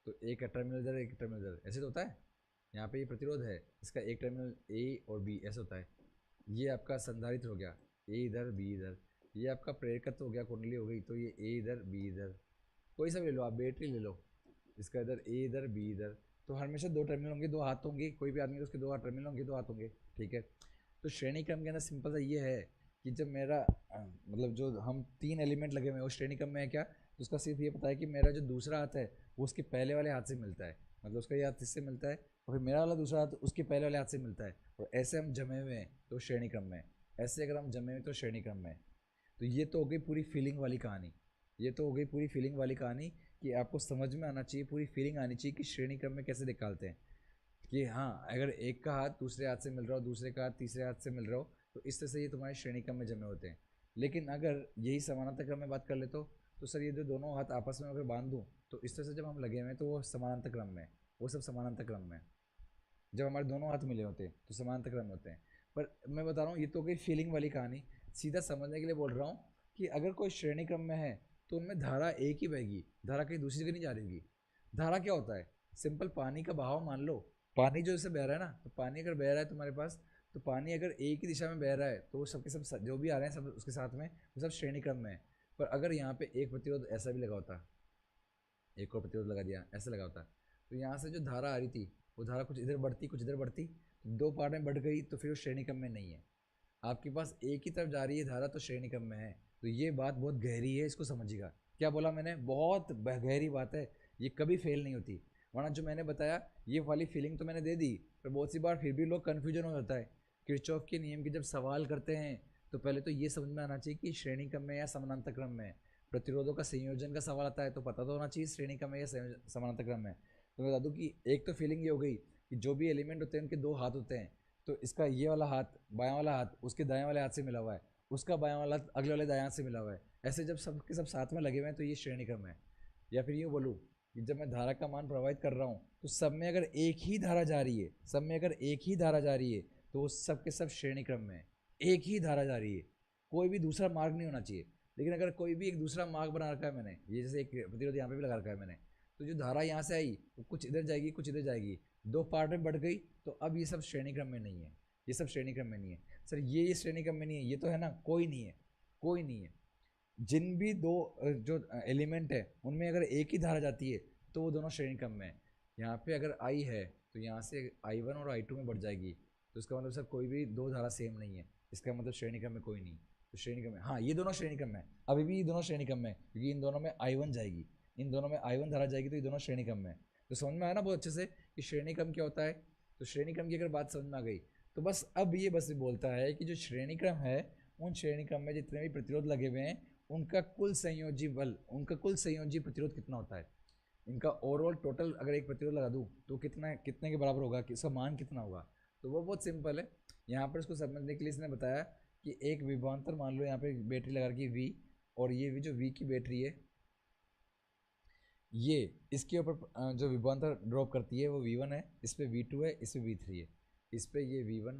तो एक टर्मिनल इधर एक टर्मिनल इधर, ऐसे तो होता है। यहाँ पे ये प्रतिरोध है, इसका एक टर्मिनल ए और बी ऐसे होता है। ये आपका संधारित्र हो गया, ए इधर बी इधर। ये आपका प्रेरकत्व हो गया, कुंडली हो गई, तो ये ए इधर बी इधर। कोई सा भी ले लो, आप बैटरी ले लो, इसका इधर ए इधर बी इधर, तो हमेशा दो टर्मिनल होंगे, दो हाथ होंगे। कोई भी आदमी, उसके दो हाथ टर्मिनल होंगे, दो हाथ होंगे, ठीक है। तो श्रेणी क्रम के अंदर सिंपल सा ये है कि जब मेरा मतलब जो हम तीन एलिमेंट लगे हुए हैं वो श्रेणी क्रम में है क्या, तो उसका सिर्फ ये पता है कि मेरा जो दूसरा हाथ है वो उसके पहले वाले हाथ से मिलता है, मतलब उसका ये हाथ इससे मिलता है, और फिर मेरा वाला दूसरा हाथ उसके पहले वाले हाथ से मिलता है, और ऐसे हम जमे हुए हैं तो श्रेणी क्रम में, ऐसे अगर हम जमे हुए तो श्रेणी क्रम में। तो ये तो हो गई पूरी फीलिंग वाली कहानी, ये तो हो गई पूरी फीलिंग वाली कहानी कि आपको समझ में आना चाहिए, पूरी फीलिंग आनी चाहिए कि श्रेणी क्रम में कैसे निकालते हैं। कि हाँ, अगर एक का हाथ दूसरे हाथ से मिल रहा हो, दूसरे का हाथ तीसरे हाथ से मिल रहा हो, तो इस तरह से ये तुम्हारे श्रेणी क्रम में जमे होते हैं। लेकिन अगर यही समानांतर क्रम में बात कर ले तो सर ये जो दोनों हाथ आपस में अगर बांध दूँ तो इस तरह से जब हम लगे हुए हैं तो वो समानांतर क्रम में, वो सब समानांतर क्रम में। जब हमारे दोनों हाथ मिले होते हैं तो समानांतर क्रम होते हैं। पर मैं बता रहा हूँ, ये तो गई फीलिंग वाली कहानी, सीधा समझने के लिए बोल रहा हूँ कि अगर कोई श्रेणी क्रम में है तो उनमें धारा एक ही बहेगी, धारा कहीं दूसरी जगह नहीं जा रही होगी। धारा क्या होता है? सिंपल पानी का बहाव मान लो, पानी जो जैसे बह रहा है ना, तो पानी अगर बह रहा है तुम्हारे पास, तो पानी अगर एक ही दिशा में बह रहा है तो वो सबके सब जो भी आ रहे हैं सब उसके साथ में वो सब श्रेणी क्रम में है। पर अगर यहाँ पे एक प्रतिरोध ऐसा भी लगा होता, एक और प्रतिरोध लगा दिया, ऐसे लगा होता, तो यहाँ से जो धारा आ रही थी वो धारा कुछ इधर बढ़ती कुछ इधर बढ़ती, तो दो पार्ट में बढ़ गई, तो फिर वो श्रेणी क्रम में नहीं है। आपके पास एक ही तरफ जा रही है धारा तो श्रेणी क्रम में है। तो ये बात बहुत गहरी है, इसको समझिएगा। क्या बोला मैंने? बहुत गहरी बात है, ये कभी फेल नहीं होती। वरना जो मैंने बताया ये वाली फीलिंग तो मैंने दे दी, पर बहुत सी बार फिर भी लोग कन्फ्यूजन हो जाता है। किरचॉफ के नियम के जब सवाल करते हैं तो पहले तो ये समझ में आना चाहिए कि श्रेणी क्रम में या समानांतर क्रम में। प्रतिरोधों का संयोजन का सवाल आता है तो पता तो होना चाहिए श्रेणी क्रम में या समानांतर क्रम में। तो मैं बता दूं कि एक तो फीलिंग ये हो गई कि जो भी एलिमेंट होते हैं उनके दो हाथ होते हैं, तो इसका ये वाला हाथ, बायां वाला हाथ उसके दाएं वाले हाथ से मिला हुआ है, उसका बायां वाला हाथ अगले वाले दाएं हाथ से मिला हुआ है। ऐसे जब सब के सब साथ में लगे हुए हैं तो ये श्रेणी क्रम है। या फिर यूँ बोलूँ कि जब मैं धारा का मान प्रभावित कर रहा हूँ तो सब में अगर एक ही धारा जा रही है, सब में अगर एक ही धारा जा रही है तो वो सब के सब श्रेणी क्रम में है। एक ही धारा जा रही है, कोई भी दूसरा मार्ग नहीं होना चाहिए। लेकिन अगर कोई भी एक दूसरा मार्ग बना रखा है मैंने, ये जैसे एक प्रतिरोध यहाँ पे भी लगा रखा है मैंने, तो जो धारा यहाँ से आई वो कुछ इधर जाएगी कुछ इधर जाएगी, दो पार्ट में बढ़ गई, तो अब ये सब श्रेणी क्रम में नहीं है, ये सब श्रेणी क्रम में नहीं है। सर ये श्रेणी क्रम में नहीं है, ये तो है ना, कोई नहीं है, कोई नहीं है। जिन भी दो जो एलिमेंट है उनमें अगर एक ही धारा जाती है तो वो दोनों श्रेणी क्रम में है। यहाँ पे अगर आई है तो यहाँ से I1 और I2 में बढ़ जाएगी, तो इसका मतलब सर कोई भी दो धारा सेम नहीं है, इसका मतलब श्रेणी क्रम में कोई नहीं। तो श्रेणी क्रम में हाँ, ये दोनों श्रेणी क्रम में है, अभी भी ये दोनों श्रेणी क्रम में है, क्योंकि इन दोनों में I1 जाएगी, इन दोनों में I1 धारा जाएगी, तो ये दोनों श्रेणी क्रम में है। तो समझ में आया ना बहुत अच्छे से कि श्रेणी क्रम क्या होता है। तो श्रेणी क्रम की अगर बात समझ में आ गई तो बस अब ये बस बोलता है कि जो श्रेणी क्रम है उन श्रेणी क्रम में जितने भी प्रतिरोध लगे हुए हैं उनका कुल संयोजी बल, उनका कुल संयोजी प्रतिरोध कितना होता है, इनका ओवरऑल टोटल अगर एक प्रतिरोध लगा दूँ तो कितना कितने के बराबर होगा, इसका मान कितना होगा। तो वो बहुत सिंपल है। यहाँ पर इसको समझने के लिए इसने बताया कि एक विभवांतर मान लो, यहाँ पे बैटरी लगा रखी V, और ये भी जो V की बैटरी है ये इसके ऊपर जो विभवांतर ड्रॉप करती है वो V1 है, इस पर V2 है, इस पर V3 है। इस पर ये V1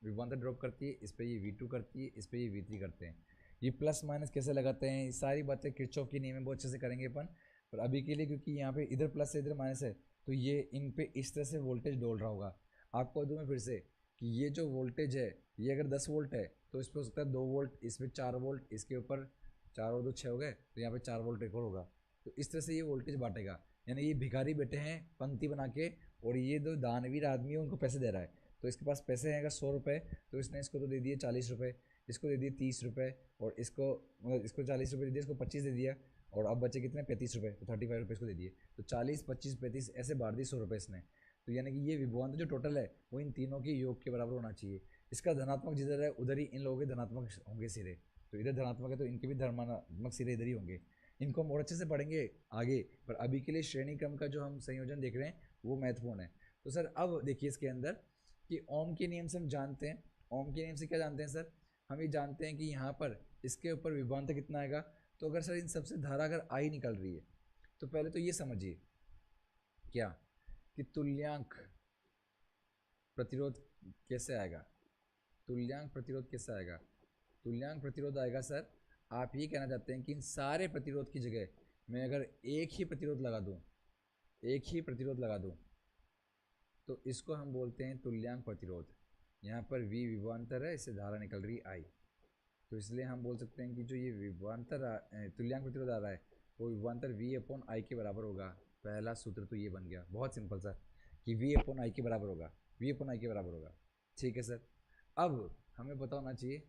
विभवांतर ड्रॉप करती है, इस पर ये V2 करती है, इस पर ये V3 करते हैं। ये प्लस माइनस कैसे लगाते हैं, ये सारी बातें किरचॉफ के नियम में बहुत अच्छे से करेंगे अपन। पर अभी के लिए क्योंकि यहाँ पे इधर प्लस है इधर माइनस है, तो ये इन पे इस तरह से वोल्टेज डोल रहा होगा। आपको दूँ मैं फिर से कि ये जो वोल्टेज है ये अगर 10 वोल्ट है तो इस पर हो सकता है 2 वोल्ट, इस पर 4 वोल्ट, इसके ऊपर 4 और 2 6 हो गए, तो यहाँ पे 4 वोल्ट एक और होगा। तो इस तरह से ये वोल्टेज बांटेगा। यानी ये भिखारी बैठे हैं पंक्ति बना के, और ये दो दानवीर आदमी है उनको पैसे दे रहा है। तो इसके पास पैसे हैं अगर 100 रुपये, तो इसने इसको तो दे दिए 40 रुपये, इसको दे दिए 30 रुपये, और इसको मतलब इसको 40 रुपये दे दिए, इसको 25 दे दिया, और अब बचे कितने 35 रुपये, तो 35 रुपये इसको दे दिए। तो 40 25 35 ऐसे बांट दिए 100 रुपये इसने। तो यानी कि ये विभवांतर जो टोटल है वो इन तीनों के योग के बराबर होना चाहिए। इसका धनात्मक जिधर है उधर ही इन लोगों के धनात्मक होंगे सिरे। तो इधर धनात्मक है तो इनके भी धनात्मक सिरे इधर ही होंगे। इनको हम और अच्छे से पढ़ेंगे आगे, पर अभी के लिए श्रेणी क्रम का जो हम संयोजन देख रहे हैं वो महत्वपूर्ण है। तो सर अब देखिए इसके अंदर कि ओम के नियम से हम जानते हैं, ओम के नियम से क्या जानते हैं सर, हम ये जानते हैं कि यहाँ पर इसके ऊपर विभवांतर कितना आएगा। तो अगर सर इन सबसे धारा अगर आई निकल रही है तो पहले तो ये समझिए क्या कि तुल्यांक प्रतिरोध कैसे आएगा, तुल्यांक प्रतिरोध कैसे आएगा। तुल्यांक प्रतिरोध आएगा सर, आप ये कहना चाहते हैं कि इन सारे प्रतिरोध की जगह मैं अगर एक ही प्रतिरोध लगा दूं, एक ही प्रतिरोध लगा दूं तो इसको हम बोलते हैं तुल्यांक प्रतिरोध। यहाँ पर V विभवांतर है, इससे धारा निकल रही I, तो इसलिए हम बोल सकते हैं कि जो ये विभवांतर तुल्यांक प्रतिरोध आ रहा है वो विभवांतर V/I के बराबर होगा। पहला सूत्र तो ये बन गया, बहुत सिंपल सा, कि V/I के बराबर होगा, V/I के बराबर होगा। ठीक है सर, अब हमें पता होना चाहिए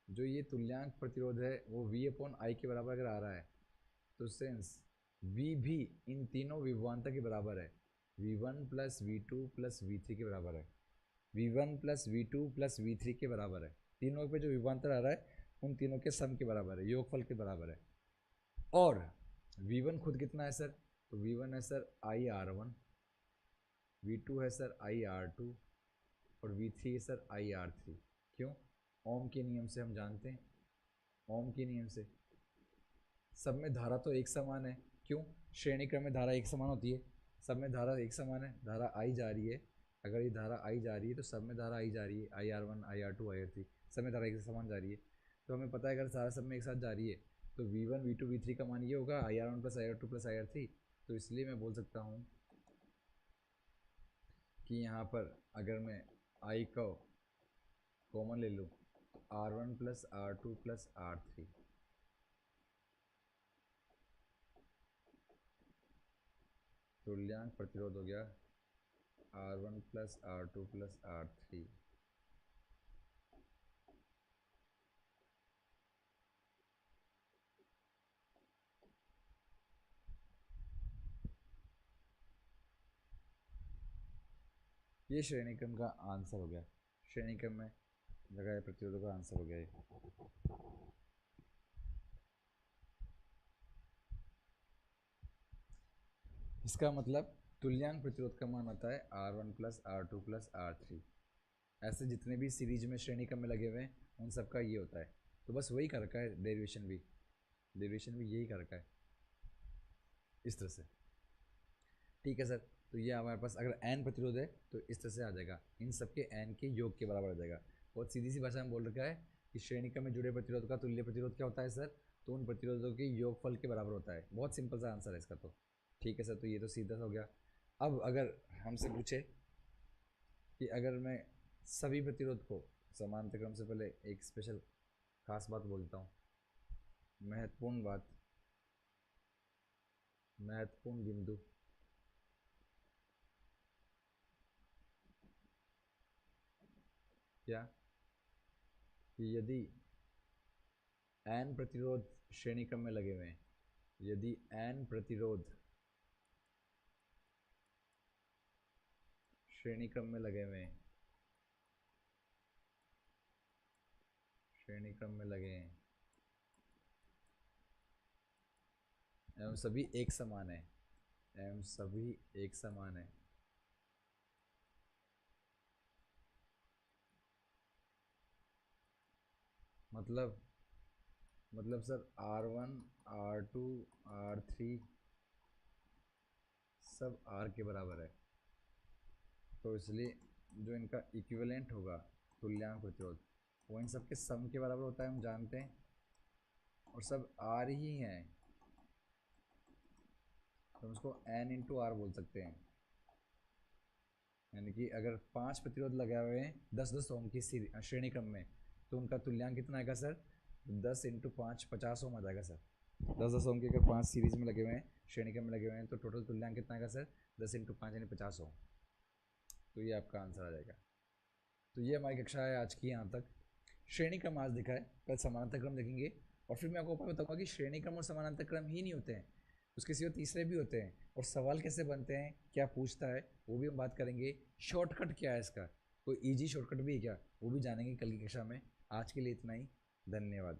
जो ये तुल्यांक प्रतिरोध है वो V/I के बराबर अगर आ रहा है तो सेंस V भी इन तीनों विभवांतर के बराबर है, V1 + V2 + V3 के बराबर है, V1 + V2 + V3 के बराबर है। तीनों पे जो विभवांतर आ रहा है उन तीनों के सम के बराबर है, योगफल के बराबर है। और V1 खुद कितना है सर, तो V1 है सर IR1, V2 है सर IR2 और V3 है सर IR3। क्यों? ओम के नियम से हम जानते हैं, ओम के नियम से सब में धारा तो एक समान है। क्यों? श्रेणी क्रम में धारा एक समान होती है, सब में धारा एक समान है, धारा आई जा रही है। अगर ये धारा आई जा रही है तो सब में धारा आई जा रही है, IR1 IR2 IR3 सब में धारा एक समान जा रही है। तो हमें पता है अगर सारा सब में एक साथ जा रही है तो V1 V2 V3 का मान ये होगा IR1 + IR2 + IR3। तो इसलिए मैं बोल सकता हूँ कि यहाँ पर अगर मैं I को कॉमन ले लूँ तो R1 + R2 + R3, तुल्यांक प्रतिरोध हो गया R1 + R2 + R3। ये श्रेणी क्रम का आंसर हो गया, श्रेणी क्रम में लगाए प्रतिरोधों का आंसर हो गया ये। इसका मतलब तुल्यांक प्रतिरोध का मान होता है R1 + R2 + R3। ऐसे जितने भी सीरीज में श्रेणी क्रम में लगे हुए हैं उन सब का ये होता है। तो बस वही कर रखा है डेरिवेशन भी, डेरिवेशन भी यही कर रखा है इस तरह से। ठीक है सर, तो ये हमारे पास अगर n प्रतिरोध है तो इस तरह से आ जाएगा, इन सबके n के योग के बराबर आ जाएगा। बहुत सीधी सी भाषा में बोल रखा है कि श्रेणी क्रम में जुड़े प्रतिरोध का तुल्य प्रतिरोध क्या होता है सर, तो उन प्रतिरोधों के योगफल के बराबर होता है। बहुत सिंपल सा आंसर है इसका तो। ठीक है सर, तो ये तो सीधा हो गया। अब अगर हमसे पूछे कि अगर मैं सभी प्रतिरोध को समानांतर क्रम से, पहले एक स्पेशल खास बात बोलता हूँ, महत्वपूर्ण बात, महत्वपूर्ण बिंदु, क्या कि यदि n प्रतिरोध श्रेणी क्रम में लगे हुए हैं, यदि n प्रतिरोध श्रेणी क्रम में लगे हुए हैं, श्रेणी क्रम में लगे हैं एवं सभी एक समान है, एवं सभी एक समान है, मतलब सर R1 R2 R3 सब R के बराबर है, तो इसलिए जो इनका इक्विवेलेंट होगा तुल्यांक प्रतिरोध वो इन सब के सम के बराबर होता है, हम जानते हैं, और सब R ही हैं, तो हम उसको N × R बोल सकते हैं। यानी कि अगर 5 प्रतिरोध लगे हुए हैं 10-10 ओम की श्रेणी क्रम में तो उनका तुल्यांक कितना आएगा सर, 10 × 5 50 ओम आ जाएगा सर। 10-10 ओम के अगर 5 सीरीज में लगे हुए हैं, श्रेणी क्रम में लगे हुए हैं, तो टोटल तुल्यांक कितना आएगा सर, 10 × 5 यानी 50 ओम। तो ये आपका आंसर आ जाएगा। तो ये हमारी कक्षा है आज की, यहाँ तक श्रेणी क्रम आज दिखा है, कल समानांतर क्रम देखेंगे, और फिर मैं आपको बताऊंगा कि श्रेणी क्रम और समानांतर क्रम ही नहीं होते हैं, उसके सिवा तीसरे भी होते हैं, और सवाल कैसे बनते हैं, क्या पूछता है, वो भी हम बात करेंगे। शॉर्टकट क्या है इसका, कोई इजी शॉर्टकट भी है क्या, वो भी जानेंगे कल की कक्षा में। आज के लिए इतना ही, धन्यवाद।